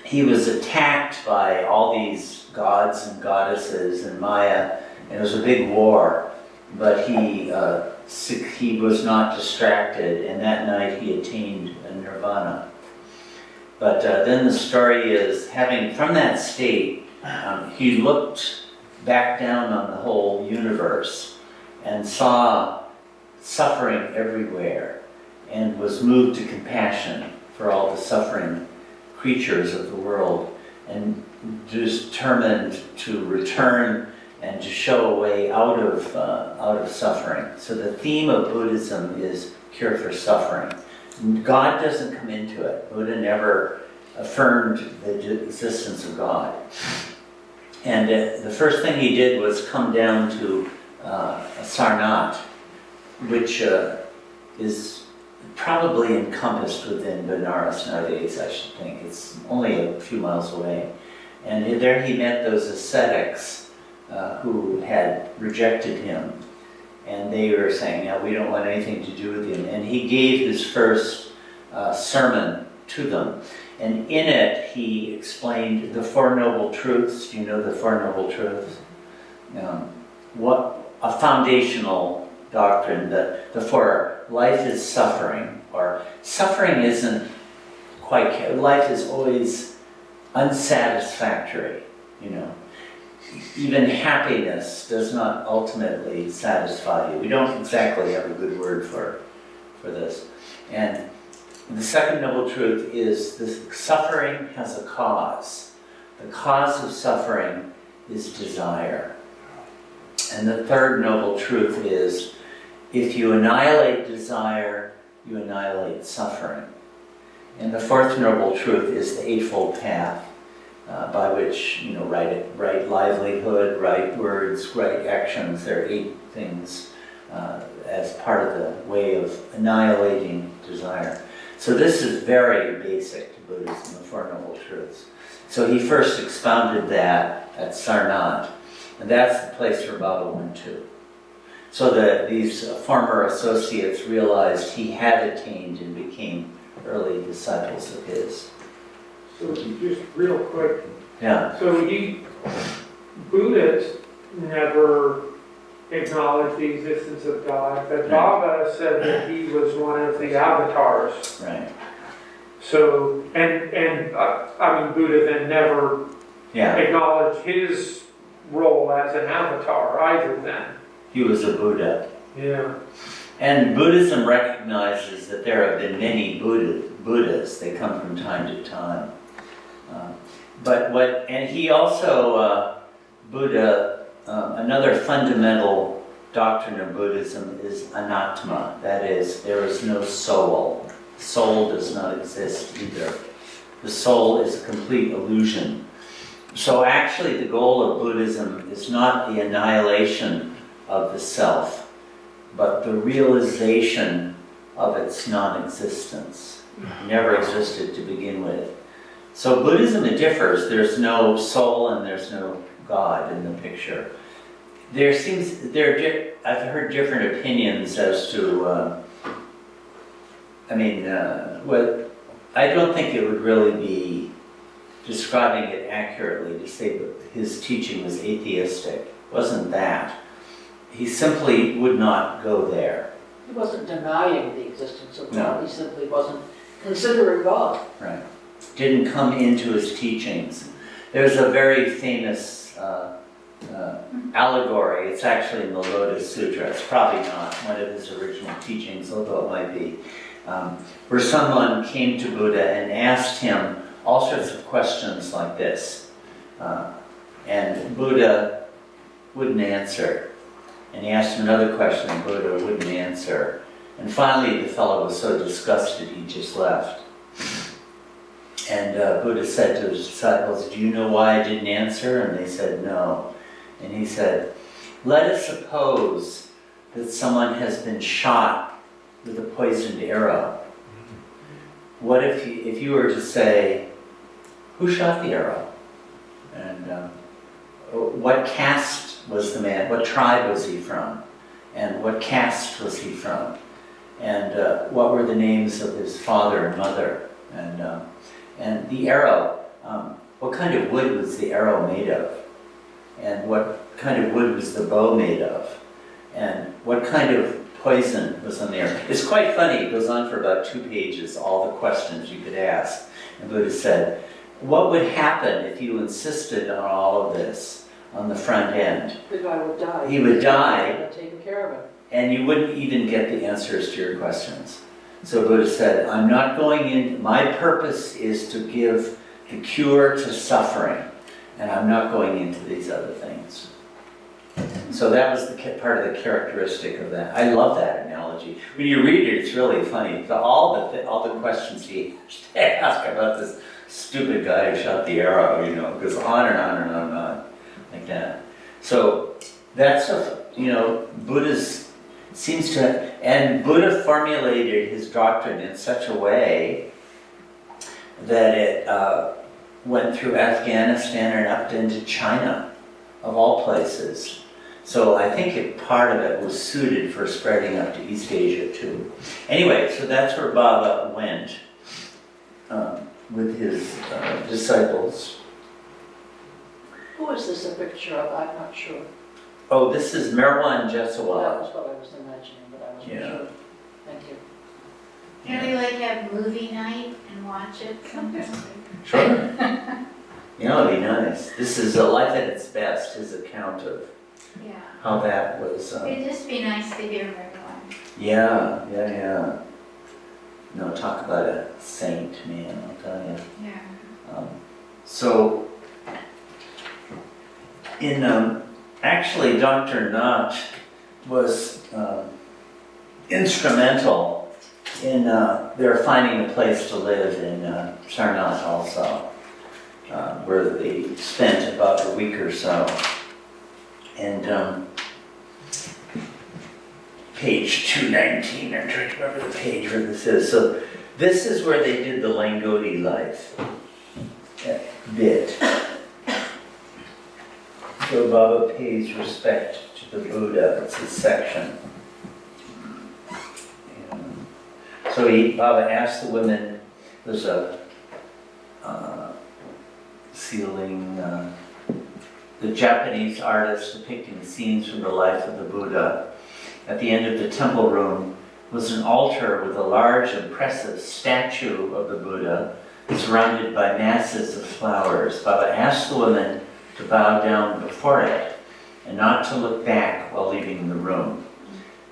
S1: he was attacked by all these gods and goddesses and Maya, and it was a big war. But he was not distracted, and that night he attained a nirvana. But then the story is, from that state, he looked back down on the whole universe and saw suffering everywhere and was moved to compassion for all the suffering creatures of the world and determined to return and to show a way out of suffering. So the theme of Buddhism is cure for suffering. God doesn't come into it. Buddha never affirmed the existence of God. And the first thing he did was come down to Sarnath, which is probably encompassed within Benares nowadays, I should think. It's only a few miles away. And there he met those ascetics who had rejected him. And they were saying, "No, we don't want anything to do with him." And he gave his first sermon to them. And in it, he explained the Four Noble Truths. Do you know the Four Noble Truths? What a foundational doctrine that the four: life is suffering, or suffering isn't quite. Life is always unsatisfactory. Even happiness does not ultimately satisfy you. We don't exactly have a good word for this. And the second noble truth is that suffering has a cause. The cause of suffering is desire. And the third noble truth is, if you annihilate desire, you annihilate suffering. And the fourth noble truth is the Eightfold Path, by which, right livelihood, right words, right actions. There are 8 things as part of the way of annihilating desire. So this is very basic to Buddhism, the Four Noble Truths. So he first expounded that at Sarnath, and that's the place where Bhau went to. So these former associates realized he had attained and became early disciples of his.
S10: So just real quick,
S1: Yeah.
S10: so Buddhists never acknowledged the existence of God, but Baba said that he was one of the avatars.
S1: Right.
S10: So, Buddha then never acknowledged his role as an avatar either then.
S1: He was a Buddha.
S10: Yeah.
S1: And Buddhism recognizes that there have been many Buddhas. They come from time to time. And he also, Buddha, another fundamental doctrine of Buddhism is anattma. That is, there is no soul. Soul does not exist either. The soul is a complete illusion. So actually the goal of Buddhism is not the annihilation of the self, but the realization of its non-existence. It never existed to begin with. So Buddhism, it differs. There's no soul and there's no God in the picture. I've heard different opinions as to, I don't think it would really be describing it accurately to say that his teaching was atheistic. It wasn't that. He simply would not go there.
S7: He wasn't denying the existence of God,
S1: No.
S7: he simply wasn't considering God.
S1: Right. Didn't come into his teachings. There's a very famous allegory. It's actually in the Lotus Sutra. It's probably not one of his original teachings, although it might be. Where someone came to Buddha and asked him all sorts of questions like this. And Buddha wouldn't answer. And he asked him another question, and Buddha wouldn't answer. And finally, the fellow was so disgusted, he just left. Buddha said to his disciples, "Do you know why I didn't answer?" And they said, "No." And he said, "Let us suppose that someone has been shot with a poisoned arrow. What if you were to say, who shot the arrow? And what caste was the man? What tribe was he from? And what caste was he from? And what were the names of his father and mother? And the arrow, what kind of wood was the arrow made of? And what kind of wood was the bow made of? And what kind of poison was on there?" It's quite funny. It goes on for about 2 pages, all the questions you could ask. And Buddha said, what would happen if you insisted on all of this on the front end?
S7: The guy would die.
S1: He would die.
S7: I'd taken care of it.
S1: And you wouldn't even get the answers to your questions. So Buddha said, I'm not going in, my purpose is to give the cure to suffering, and I'm not going into these other things. So that was the part of the characteristic of that. I love that analogy. When you read it, it's really funny. All the questions he asked about this stupid guy who shot the arrow, goes on and on and on and on, like that. So that's Buddha's seems to, and Buddha formulated his doctrine in such a way that it went through Afghanistan and up into China, of all places. So I think part of it was suited for spreading up to East Asia too. Anyway, so that's where Baba went with his disciples.
S7: Who is this a picture of? I'm not sure.
S1: Oh, this is Merwan
S7: That
S1: Jesawal.
S7: was what I was imagining, but I wasn't
S1: Yeah.
S7: sure. Thank you.
S3: Can we like have movie night and watch it sometime?
S1: Sure. It'd be nice. This is a life at its best, his account of
S3: Yeah.
S1: how that was.
S3: It'd just be nice to hear everyone.
S1: Yeah. No, talk about a saint, man, I'll tell you.
S3: Yeah.
S1: So, actually, Dr. Knott was instrumental in their finding a place to live in Sarnath also, where they spent about a week or so. And page 219, I'm trying to remember the page where this is. So this is where they did the Langoti life bit. So Baba pays respect to the Buddha, it's his section. So Baba asked the women, there's a ceiling, the Japanese artist depicting scenes from the life of the Buddha. At the end of the temple room was an altar with a large, impressive statue of the Buddha surrounded by masses of flowers. Baba asked the women to bow down before it and not to look back while leaving the room.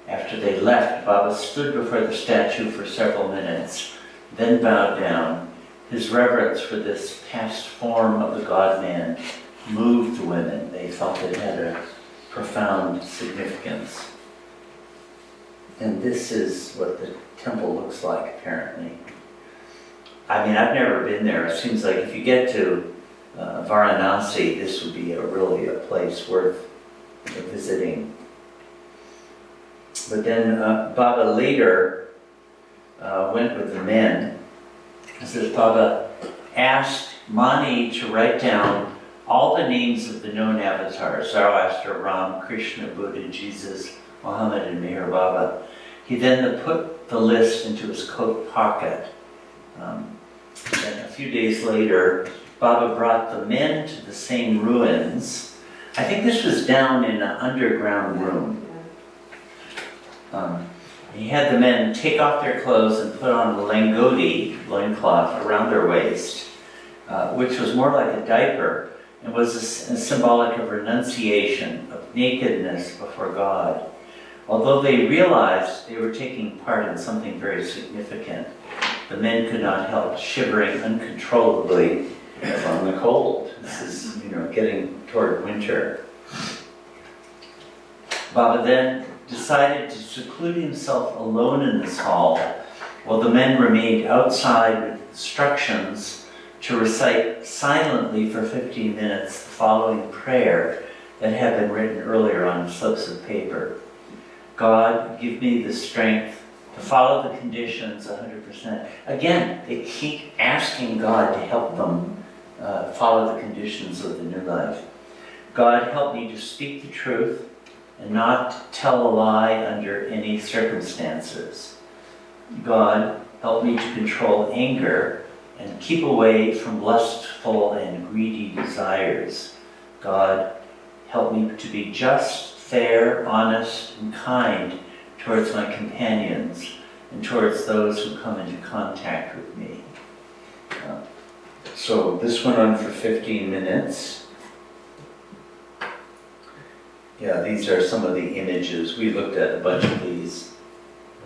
S1: After they left, Baba stood before the statue for several minutes, then bowed down. His reverence for this past form of the God-man moved the women. They felt it had a profound significance. And this is what the temple looks like, apparently. I mean, I've never been there. It seems like if you get to Varanasi, this would be really a place worth visiting. But then Baba later went with the men. It says Baba asked Mani to write down all the names of the known avatars, Zoroaster, Ram, Krishna, Buddha, Jesus, Muhammad, and Meher Baba. He then put the list into his coat pocket. And a few days later, Baba brought the men to the same ruins. I think this was down in an underground room. He had the men take off their clothes and put on a Langoti, loincloth, around their waist, which was more like a diaper and was a symbolic of renunciation, of nakedness before God. Although they realized they were taking part in something very significant, the men could not help shivering uncontrollably from the cold. This is, getting toward winter. Baba then decided to seclude himself alone in this hall while the men remained outside with instructions to recite silently for 15 minutes the following prayer that had been written earlier on slips of paper. God, give me the strength to follow the conditions 100%. Again, they keep asking God to help them follow the conditions of the new life. God, help me to speak the truth and not tell a lie under any circumstances. God, help me to control anger and keep away from lustful and greedy desires. God, help me to be just, fair, honest, and kind towards my companions and towards those who come into contact with me. So this went on for 15 minutes. Yeah, these are some of the images. We looked at a bunch of these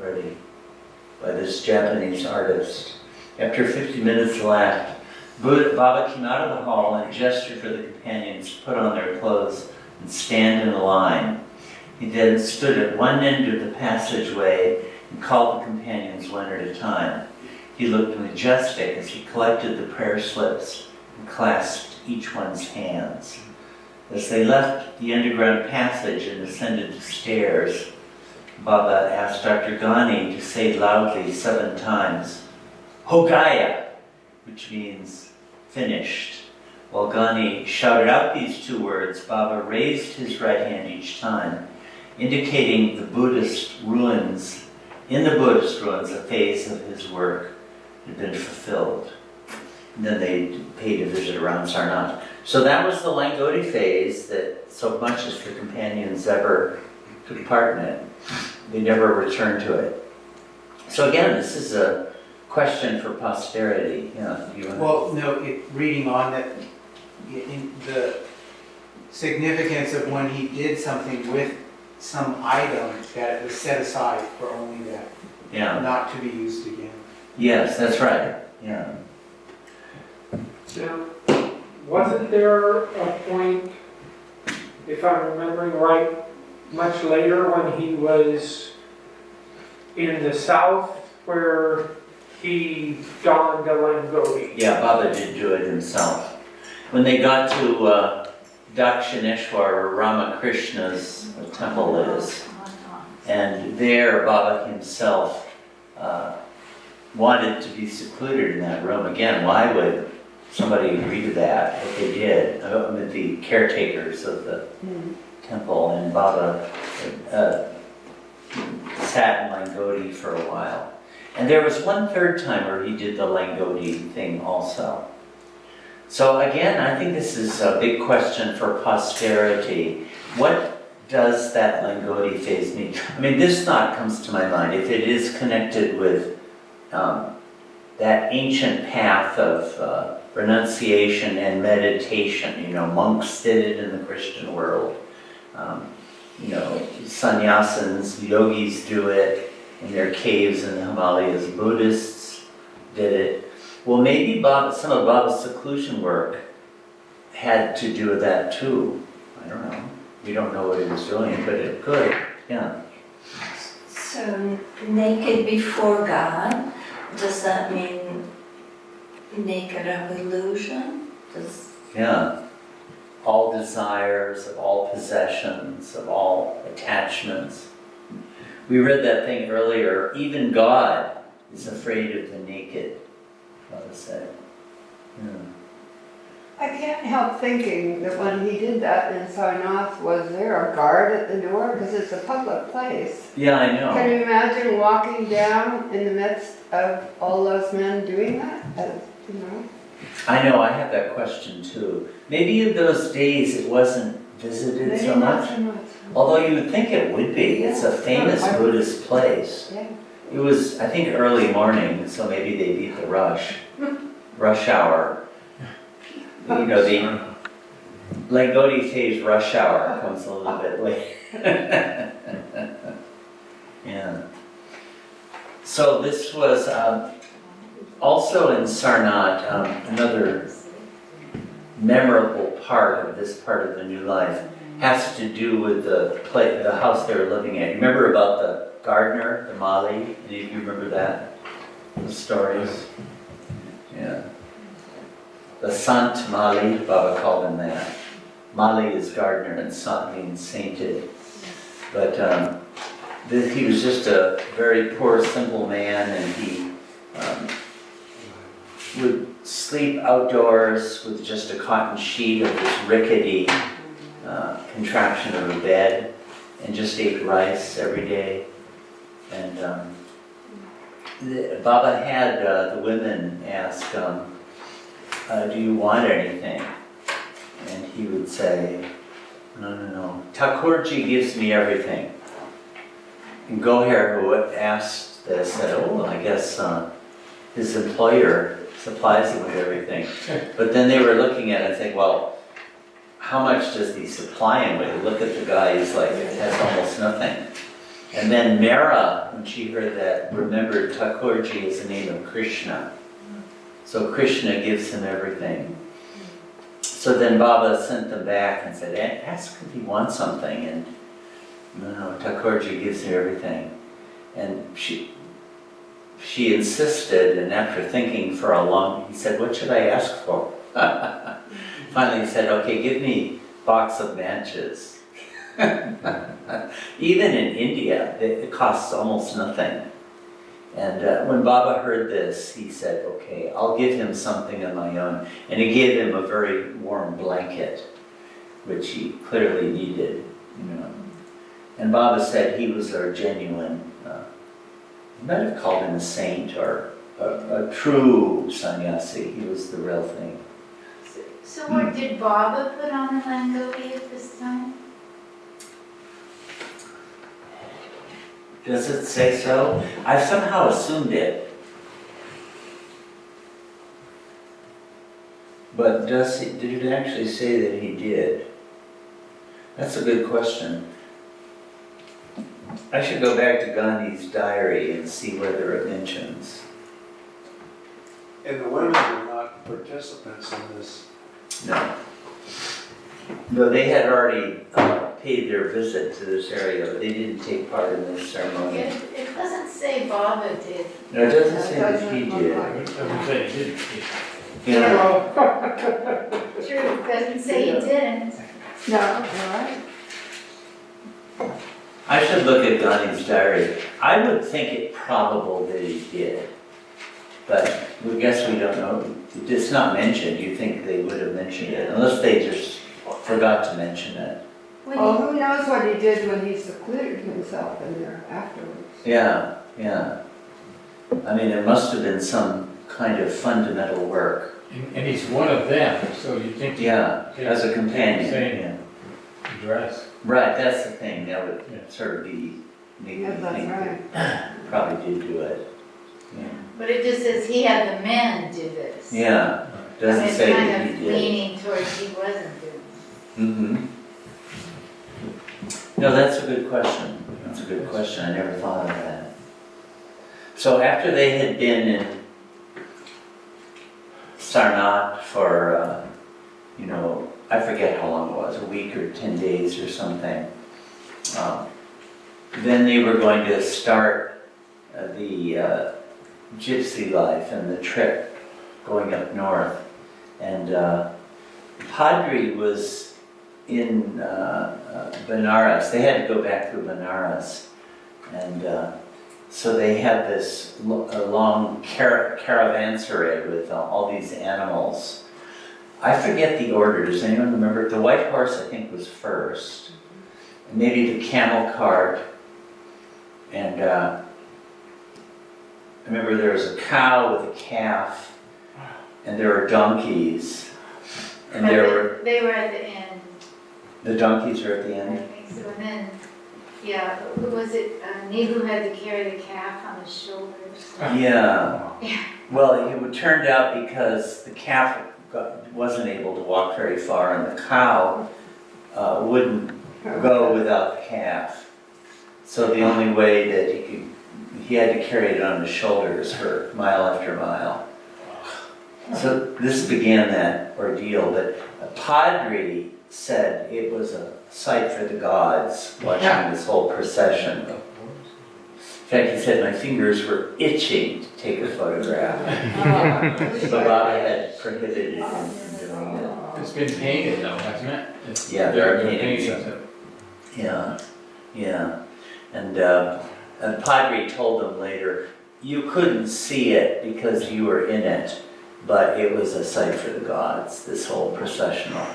S1: already by this Japanese artist. After 50 minutes elapsed, Baba came out of the hall and gestured for the companions to put on their clothes and stand in a line. He then stood at one end of the passageway and called the companions one at a time. He looked majestic as he collected the prayer slips and clasped each one's hands. As they left the underground passage and ascended the stairs, Baba asked Dr. Ghani to say loudly 7 times, Hogaya, which means finished. While Ghani shouted out these 2 words, Baba raised his right hand each time, indicating the Buddhist ruins. In the Buddhist ruins, a phase of his work had been fulfilled. And then they paid a visit around Sarnath. So that was the Langoti phase that so much as the companions ever took part in it. They never returned to it. So again, this is a question for posterity. Yeah, you want
S4: Well, no, reading on that, in the significance of when he did something with some item that was set aside for only that,
S1: Yeah.
S4: not to be used again.
S1: Yes, that's right. Yeah.
S10: Now, wasn't there a point, if I'm remembering right, much later when he was in the south where he donned a Langoti?
S1: Yeah, Baba did do it himself. When they got to Dakshineshwar, where Ramakrishna's temple is, and there Baba himself wanted to be secluded in that room. Again, why would somebody agree to that? But they did. With the caretakers of the temple, and Baba sat in Langoti for a while. And there was one third time where he did the Langoti thing also. So again, I think this is a big question for posterity. What does that Langoti phase mean? I mean, this thought comes to my mind. If it is connected with that ancient path of renunciation and meditation, monks did it in the Christian world. Sannyasins, yogis do it in their caves in the Himalayas. Buddhists did it. Well, maybe some of Baba's seclusion work had to do with that too. I don't know. We don't know what he was doing, but it could. Yeah.
S11: So naked before God, does that mean naked of illusion?
S1: Yeah. All desires, of all possessions, of all attachments. We read that thing earlier, even God is afraid of the naked, Baba said. Yeah.
S5: I can't help thinking that when he did that in Sarnath, was there a guard at the door? Because it's a public place.
S1: Yeah, I know.
S5: Can you imagine walking down in the midst of all those men doing that?
S1: I know, I have that question too. Maybe in those days it wasn't visited
S5: Maybe
S1: so
S5: not
S1: much.
S5: so much.
S1: Although you would think it would be. It's a famous
S5: Yeah.
S1: Buddhist place.
S5: Yeah.
S1: It was, I think, early morning, so maybe they beat the rush hour. The Langoti phase rush hour comes a little bit late. Yeah. So this was also in Sarnath, another memorable part of this part of the new life has to do with the house they were living at. You remember about the gardener, the Mali? Any of you remember that? The stories? Yeah. the Sant Mali, Baba called him that. Mali is gardener and Sant means sainted. But he was just a very poor, simple man, and he would sleep outdoors with just a cotton sheet of this rickety contraption of a bed, and just ate rice every day. And Baba had the women ask, do you want anything? And he would say, no. Thakurji gives me everything. And Goher, who asked this, said, I guess his employer supplies him with everything. But then they were looking at it and saying, well, how much does he supply him with? Look at the guy, he's like, has almost nothing. And then Mara, when she heard that, remembered Thakurji is the name of Krishna. So Krishna gives him everything. So then Baba sent them back and said, ask if he wants something. And no, Thakurji gives him everything. And she insisted, and after thinking for a long, he said, what should I ask for? Finally he said, okay, give me a box of matches. Even in India, it costs almost nothing. And when Baba heard this, he said, okay, I'll give him something of my own. And he gave him a very warm blanket, which he clearly needed, And Baba said he was our genuine, you might have called him a saint or a true sannyasi. He was the real thing.
S3: So what did Baba put on the Langoti at this time?
S1: Does it say so? I somehow assumed it. But did it actually say that he did? That's a good question. I should go back to Gandhi's diary and see whether it mentions.
S6: And the women were not participants in this.
S1: No. No, they had already paid their visit to this area, but they didn't take part in this ceremony.
S3: It doesn't say Baba did.
S1: No, it doesn't say that he did.
S12: Doesn't say he didn't.
S3: True, it doesn't say he didn't.
S5: No, you're right.
S1: I should look at Gandhi's diary. I would think it probable that he did, but we guess we don't know. It's not mentioned. You think they would have mentioned it, unless they just forgot to mention it.
S5: Well, who knows what he did when he secluded himself in there afterwards.
S1: Yeah. I mean, it must have been some kind of fundamental work.
S12: And he's one of them, so you think.
S1: Yeah, as a companion.
S12: Same
S1: Yeah.
S12: dress.
S1: Right, that's the thing. That would sort of be.
S5: Yeah, that's right.
S1: Probably did do it. Yeah.
S3: But it just says he had the men do this.
S1: Yeah. Doesn't say that
S3: kind
S1: he
S3: of
S1: did.
S3: leaning towards he wasn't doing it.
S1: Mm-hmm. No, that's a good question. That's a good question. I never thought of that. So after they had been in Sarnath for, I forget how long it was, a week or 10 days or something, then they were going to start the Gypsy Life and the trip going up north. And Padri was in Benares. They had to go back through Benares. And so they had this long caravanserai with all these animals. I forget the order. Does anyone remember? The white horse, I think, was first. And maybe the camel cart. And I remember there was a cow with a calf. And there were donkeys. And there were...
S3: They were at the end.
S1: The donkeys were at the
S3: I
S1: end?
S3: think so. And then, who was it? Nehu had to carry the calf on his shoulders.
S1: Yeah.
S3: Yeah.
S1: Well, it turned out because the calf wasn't able to walk very far, and the cow wouldn't go without the calf. So the only way that he had to carry it on his shoulders for mile after mile. So this began that ordeal, but Padri said it was a sight for the gods watching this whole procession. In fact, he said my fingers were itching to take a photograph.
S8: Oh.
S1: So Baba had prohibited him from doing it.
S2: It's been painted though, hasn't it? It's-
S1: Yeah, there are
S2: been
S1: paintings
S2: paintings
S1: of
S2: of-
S1: Yeah, yeah. And Padre told them later, you couldn't see it because you were in it, but it was a sight for the gods, this whole processional.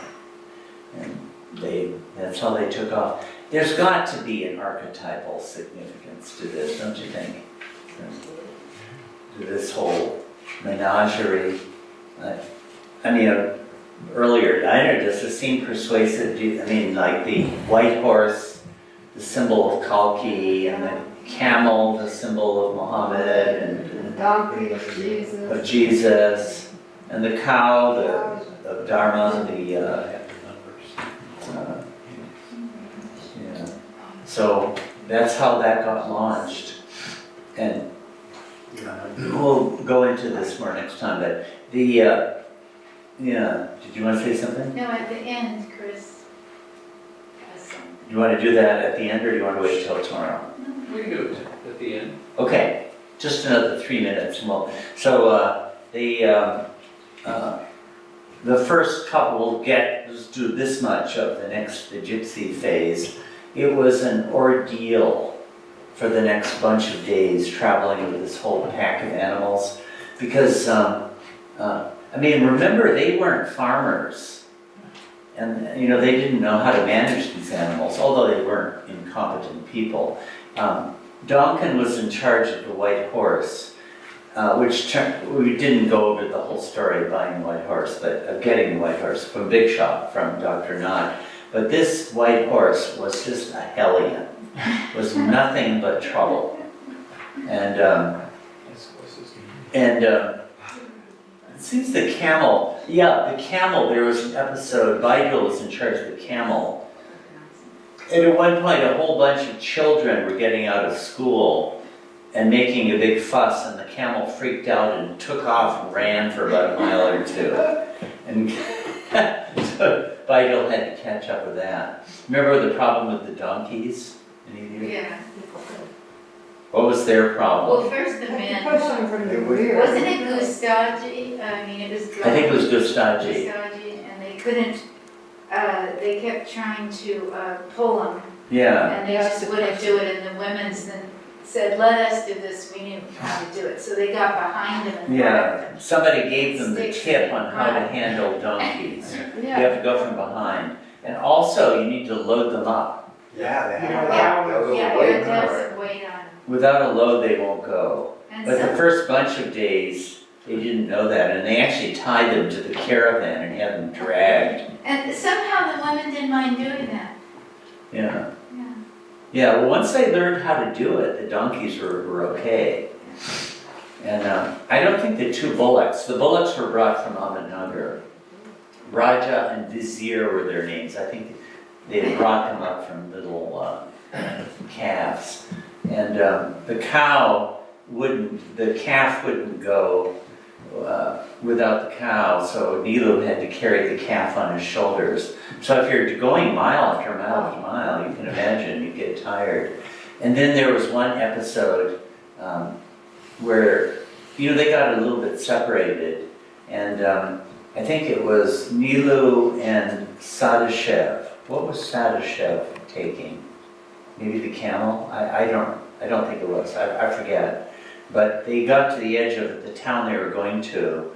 S1: And that's how they took off. There's got to be an archetypal significance to this, don't you think? To this whole menagerie. I mean, earlier, I don't know, does it seem persuasive? I mean, like the white horse, the symbol of Kalki, and the camel, the symbol of Muhammad, and
S5: Donkey of Jesus.
S1: of Jesus, and the cow, of Dharma, yeah. So that's how that got launched. And we'll go into this more next time, but did you want to say something?
S3: No, at the end, Chris has something.
S1: You want to do that at the end, or do you want to wait till tomorrow?
S2: We can do it at the end.
S1: Okay, just another 3 minutes. So the first couple will just do this much of the gypsy phase. It was an ordeal for the next bunch of days traveling with this whole pack of animals because, remember they weren't farmers and, they didn't know how to manage these animals, although they weren't incompetent people. Donkin was in charge of the white horse, we didn't go over the whole story of buying the white horse, but of getting the white horse from Big Shop, from Dr. Knott. But this white horse was just a hellion, was nothing but trouble. And it seems the camel, there was an episode, Vigil was in charge of the camel. And at one point, a whole bunch of children were getting out of school and making a big fuss, and the camel freaked out and took off and ran for about a mile or two. And so Vigil had to catch up with that. Remember the problem with the donkeys? Any of you?
S3: Yeah.
S1: What was their problem?
S3: Well, first the men,
S5: Push them from the rear.
S3: wasn't it Gustagi? I mean, it was.
S1: I think it was Gustagi.
S3: Gustagi, and they couldn't, they kept trying to pull them,
S1: Yeah.
S3: and they just wouldn't do it, and the women's then said, let us do this, we knew how to do it, so they got behind them and
S1: Yeah. Somebody gave them the
S3: Sticks
S1: tip on how to
S3: right.
S1: handle donkeys. You
S5: Yeah.
S1: have to go from behind. And also, you need to load them up.
S13: Yeah, they have
S3: Yeah,
S13: that little
S3: yeah,
S13: weight
S3: you have to have
S13: on it.
S3: some weight on them.
S1: Without a load, they won't go.
S3: And
S1: But the
S3: some,
S1: first bunch of days, they didn't know that, and they actually tied them to the caravan and had them dragged.
S3: and somehow the women didn't mind doing that.
S1: Yeah.
S3: Yeah.
S1: Yeah, well, once they learned how to do it, the donkeys were okay. And I don't think the bullocks were brought from Ahmednagar. Raja and Vizier were their names. I think they had brought them up from little calves. And the calf wouldn't go without the cow, so Nilu had to carry the calf on his shoulders. So if you're going mile after mile after mile, you can imagine you get tired. And then there was one episode where, they got a little bit separated, and I think it was Nilu and Sadashev. What was Sadashev taking? Maybe the camel? I don't think it was. I forget. But they got to the edge of the town they were going to,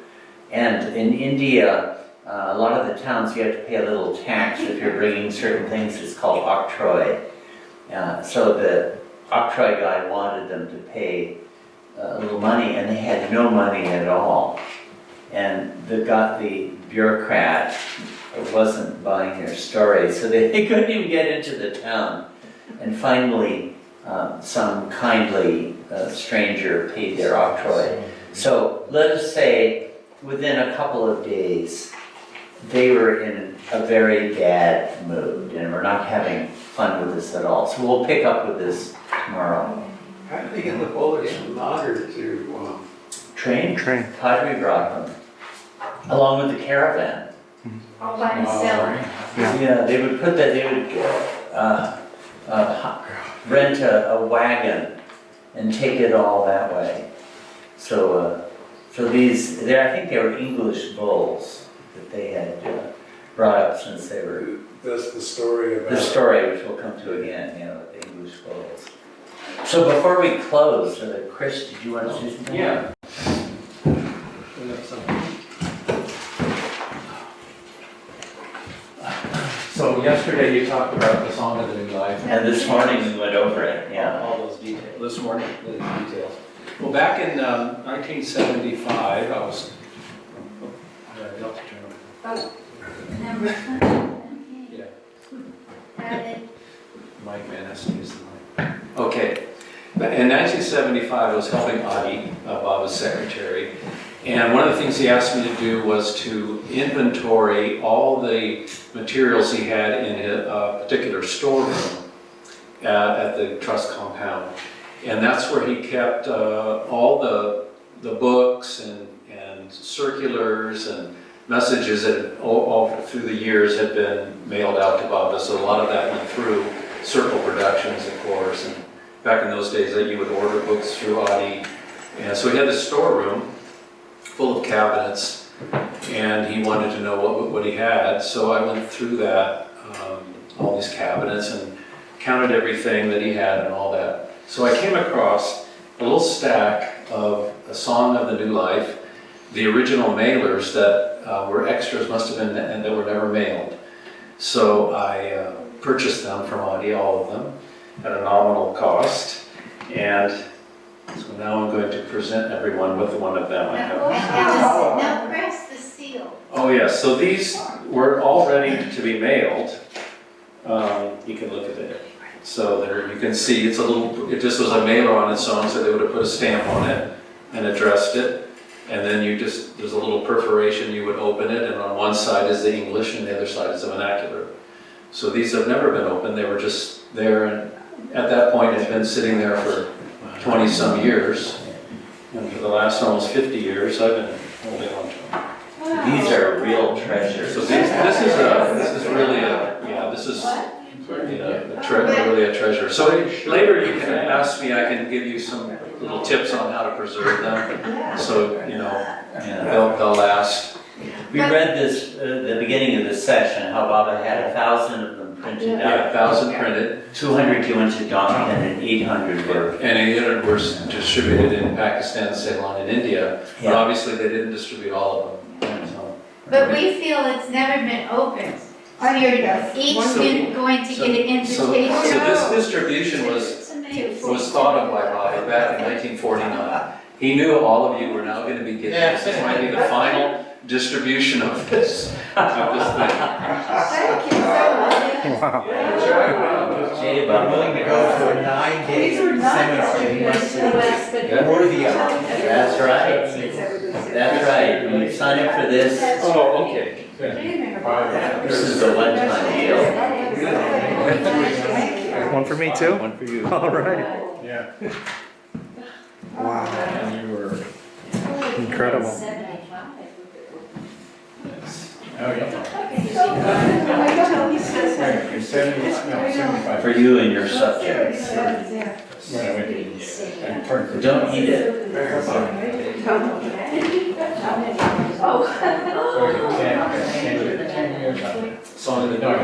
S1: and in India, a lot of the towns you have to pay a little tax if you're bringing certain things. It's called octroi. So the octroi guy wanted them to pay a little money, and they had no money at all. And the bureaucrat wasn't buying their story, so they couldn't even get into the town. And finally, some kindly stranger paid their octroi. So let us say within a couple of days, they were in a very bad mood and were not having fun with this at all. So we'll pick up with this tomorrow.
S6: How did they get the bullocks from Nagar to,
S1: Train? Padre brought them, along with the caravan.
S3: All by himself.
S1: Yeah, they would rent a wagon and take it all that way. So these, I think they were English bulls that they had brought up since they were,
S6: That's the story about.
S1: the story which we'll come to again, the English bulls. So before we close, Chris, did you want to say something?
S2: Yeah. So yesterday you talked about the Song of the New Life.
S1: And this morning we went over it, yeah.
S2: All those details, this morning, the details. Well, back in 1975, I was,
S3: Number
S2: yeah,
S3: five.
S2: Mike Meherana used the mic. Okay, but in 1975, I was helping Adi, Baba's secretary, and one of the things he asked me to do was to inventory all the materials he had in a particular storeroom at the trust compound. And that's where he kept all the books and circulars and messages that all through the years had been mailed out to Baba. So a lot of that went through Circle Productions, of course. And back in those days that you would order books through Adi. And so he had this storeroom full of cabinets, and he wanted to know what he had. So I went through that, all these cabinets, and counted everything that he had and all that. So I came across a little stack of A Song of the New Life, the original mailers that were extras, must have been, and that were never mailed. So I purchased them from Adi, all of them, at a nominal cost. And so now I'm going to present everyone with one of them I have.
S3: Now press the seal.
S2: Oh yes, so these were all ready to be mailed. You can look at it. So there you can see it's a little, it just was a mailer on its own, so they would have put a stamp on it and addressed it. And then there's a little perforation, you would open it, and on one side is the English and the other side is the vernacular. So these have never been opened, they were just there, and at that point had been sitting there for 20 some years. And for the last almost 50 years, I've been holding on to them.
S1: These are real treasures.
S2: So this is really a treasure. So later you can ask me, I can give you some little tips on how to preserve them. So, they'll last.
S1: We read this, the beginning of this session, how Baba had 1,000 of them printed out.
S2: 1,000 printed.
S1: 200 you went to Donkin and 800 were.
S2: And 800 were distributed in Pakistan, Ceylon, and India. But
S1: Yeah.
S2: obviously they didn't distribute all of them. So.
S3: But we feel it's never been opened. So you're each going to get an invitation.
S2: So this distribution was thought of by Baba back in 1949. He knew all of you were now going to be getting this. This might be the final distribution of this thing.
S5: Thank you so much.
S1: Jay, I'm willing to go to a 9-day seminar. Worthy of it. That's right. That's right. When you sign up for this,
S2: Oh, okay.
S1: this is a one-time deal.
S10: One for me too?
S2: One for you.
S10: All right.
S2: Yeah.
S10: Wow.
S2: And you were.
S10: Incredible.
S14: 75.
S2: Oh, yeah.
S5: You're
S2: 75.
S1: For you and your subjects.
S2: When I went to India, I turned for
S1: Don't eat it.
S2: Song of the Dark.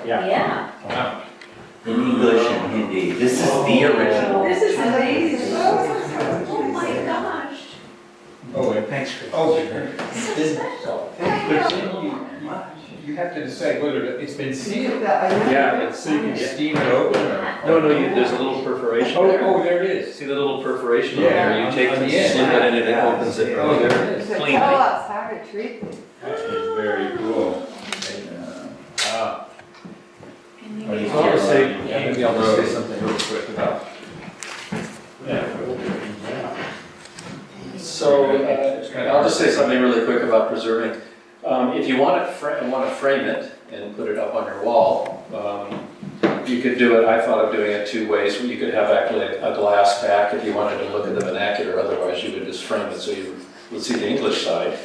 S14: Yeah.
S2: Wow.
S1: In English and Hindi. This is the original.
S5: This is amazing.
S14: Oh my gosh.
S2: Oh, and thanks, Chris. Oh, you have to decide whether it's been sealed. Yeah, so you can steam it open or? No, there's a little perforation there. Oh, there it is. See the little perforation there? You take the slip it in and it opens it. Oh, there it is.
S5: So
S2: Clean.
S5: tell us how to treat them.
S2: That is very cool. So I'll just say, maybe I'll just say something real quick about. So I'll just say something really quick about preserving. If you want to frame it and put it up on your wall, you could do it. I thought of doing it two ways. You could have actually a glass back if you wanted to look at the vernacular. Otherwise, you would just frame it so you would see the English side.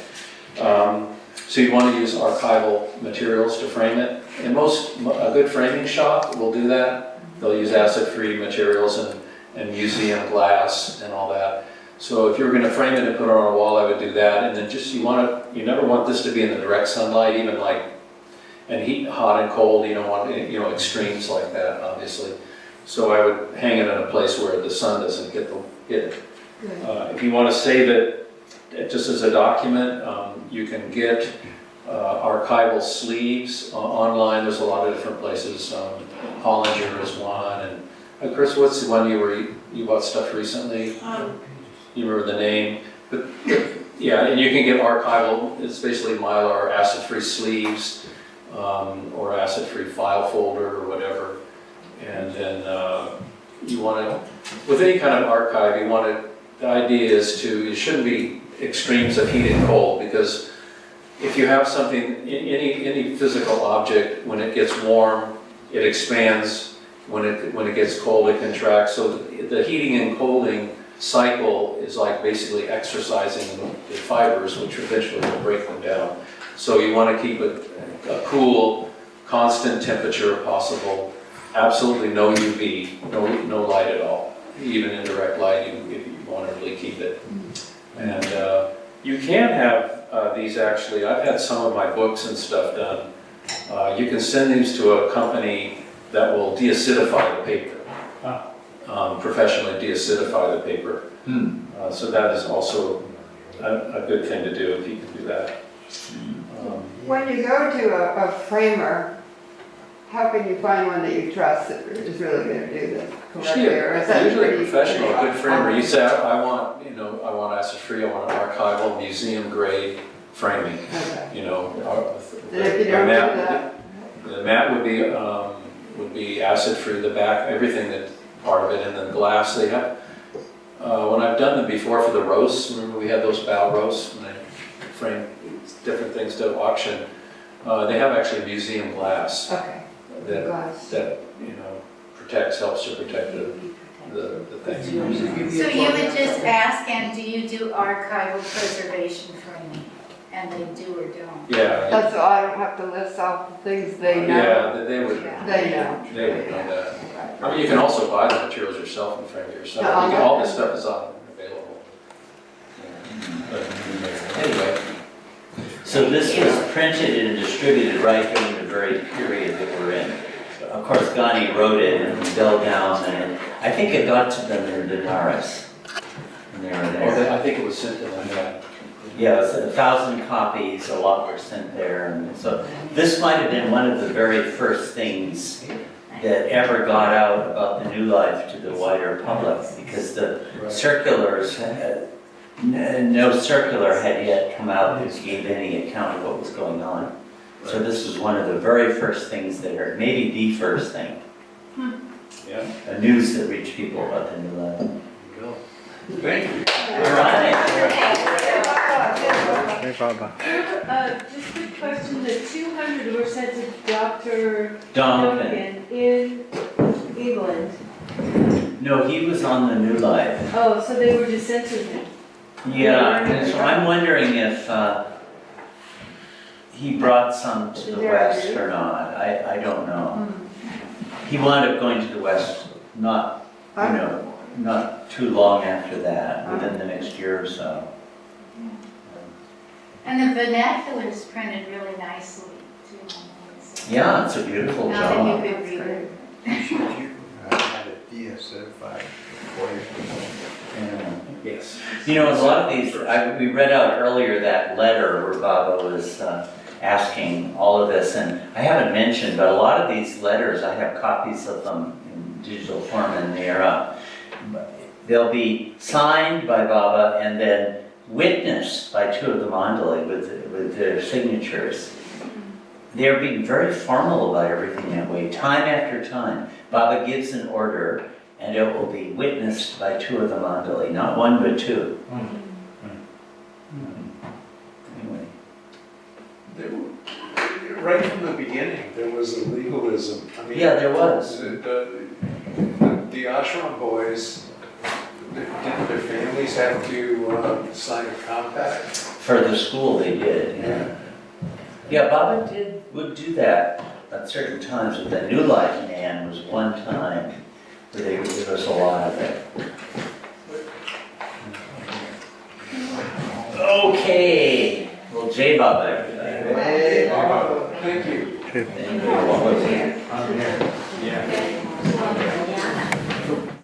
S2: So you want to use archival materials to frame it. And a good framing shop will do that. They'll use acid-free materials and museum glass and all that. So if you were going to frame it and put it on a wall, I would do that. And then just, you never want this to be in the direct sunlight, even like, and heat, hot and cold, you don't want, extremes like that, obviously. So I would hang it in a place where the sun doesn't hit it. If you want to save it just as a document, you can get archival sleeves online. There's a lot of different places. Hollinger is one, and Chris, what's the one you bought stuff recently? You remember the name? But yeah, and you can get archival. It's basically Mylar acid-free sleeves or acid-free file folder or whatever. And then you want to, with any kind of archive, you want to. The idea is it shouldn't be extremes of heat and cold, because if you have something, any physical object, when it gets warm, it expands. When it gets cold, it contracts. So the heating and cooling cycle is like basically exercising the fibers, which eventually will break them down. So you want to keep it a cool, constant temperature if possible. Absolutely no UV, no light at all. Even indirect light, if you want to really keep it. And you can have these actually. I've had some of my books and stuff done. You can send these to a company that will deacidify the paper. Professionally deacidify the paper. So that is also a good thing to do if you can do that.
S5: When you go to a framer, how can you find one that you trust that is really going to do this correctly? Or is that
S2: Usually a
S5: pretty-
S2: professional, a good framer. You say, I want acid-free, I want an archival, museum grade framing.
S5: Okay. And if you don't do that,
S2: The mat would be acid-free, the back, everything that part of it, and then glass. They have, when I've done them before for the roasts, remember we had those Bhau roasts when I framed different things to auction. They have actually museum glass.
S5: okay, glass.
S2: That helps to protect the things.
S3: So you would just ask, and do you do archival preservation framing? And they do or don't?
S2: Yeah.
S5: That's so I don't have to list off the things they know.
S2: Yeah, they would.
S5: They know.
S2: They would know that. I mean, you can also buy the materials yourself and frame it yourself.
S5: No,
S2: All this stuff is available. But anyway.
S1: So this was printed and distributed right during the very period that we're in. Of course, Ghani wrote it and fell down, and I think it got to them in Benares. And they were there.
S2: I think it was sent to them, yeah.
S1: Yeah, it was 1,000 copies, a lot were sent there. And so this might have been one of the very first things that ever got out about the New Life to the wider public, because the circulars, no circular had yet come out that gave any account of what was going on. So this was one of the very first things that are, maybe the first thing.
S2: Yeah.
S1: A news that reached people about the New Life.
S6: Thank you.
S1: You're on it.
S8: Just a quick question, the 200 were sent to Dr.
S1: Donovan.
S8: in England.
S1: No, he was on the New Life.
S8: Oh, so they were just sent to him?
S1: Yeah, and so I'm wondering if he brought some to the West or not. I don't know. He wound up going to the West not too long after that, within the next year or so.
S3: And the vernacular is printed really nicely, too.
S1: Yeah, it's a beautiful
S3: Now
S1: job.
S3: that you could read it.
S13: Had it deacidified before you.
S1: Yeah.
S2: Yes.
S1: A lot of these, we read out earlier that letter where Baba was asking all of this, and I haven't mentioned, but a lot of these letters, I have copies of them in digital form, and they'll be signed by Baba and then witnessed by two of the Mandali with their signatures. They're being very formal about everything that way, time after time. Baba gives an order, and it will be witnessed by two of the Mandali, not one but two. Anyway.
S6: Right from the beginning, there was a legalism. I mean,
S1: Yeah, there was.
S6: The ashram boys, didn't their families have to sign a compact?
S1: For the school they did, yeah. Yeah, Baba would do that at certain times. With the New Life man was one time But they would give us a lot of it. Okay, well, J Bubba.
S6: Thank you.
S1: Thank you.
S6: Yeah.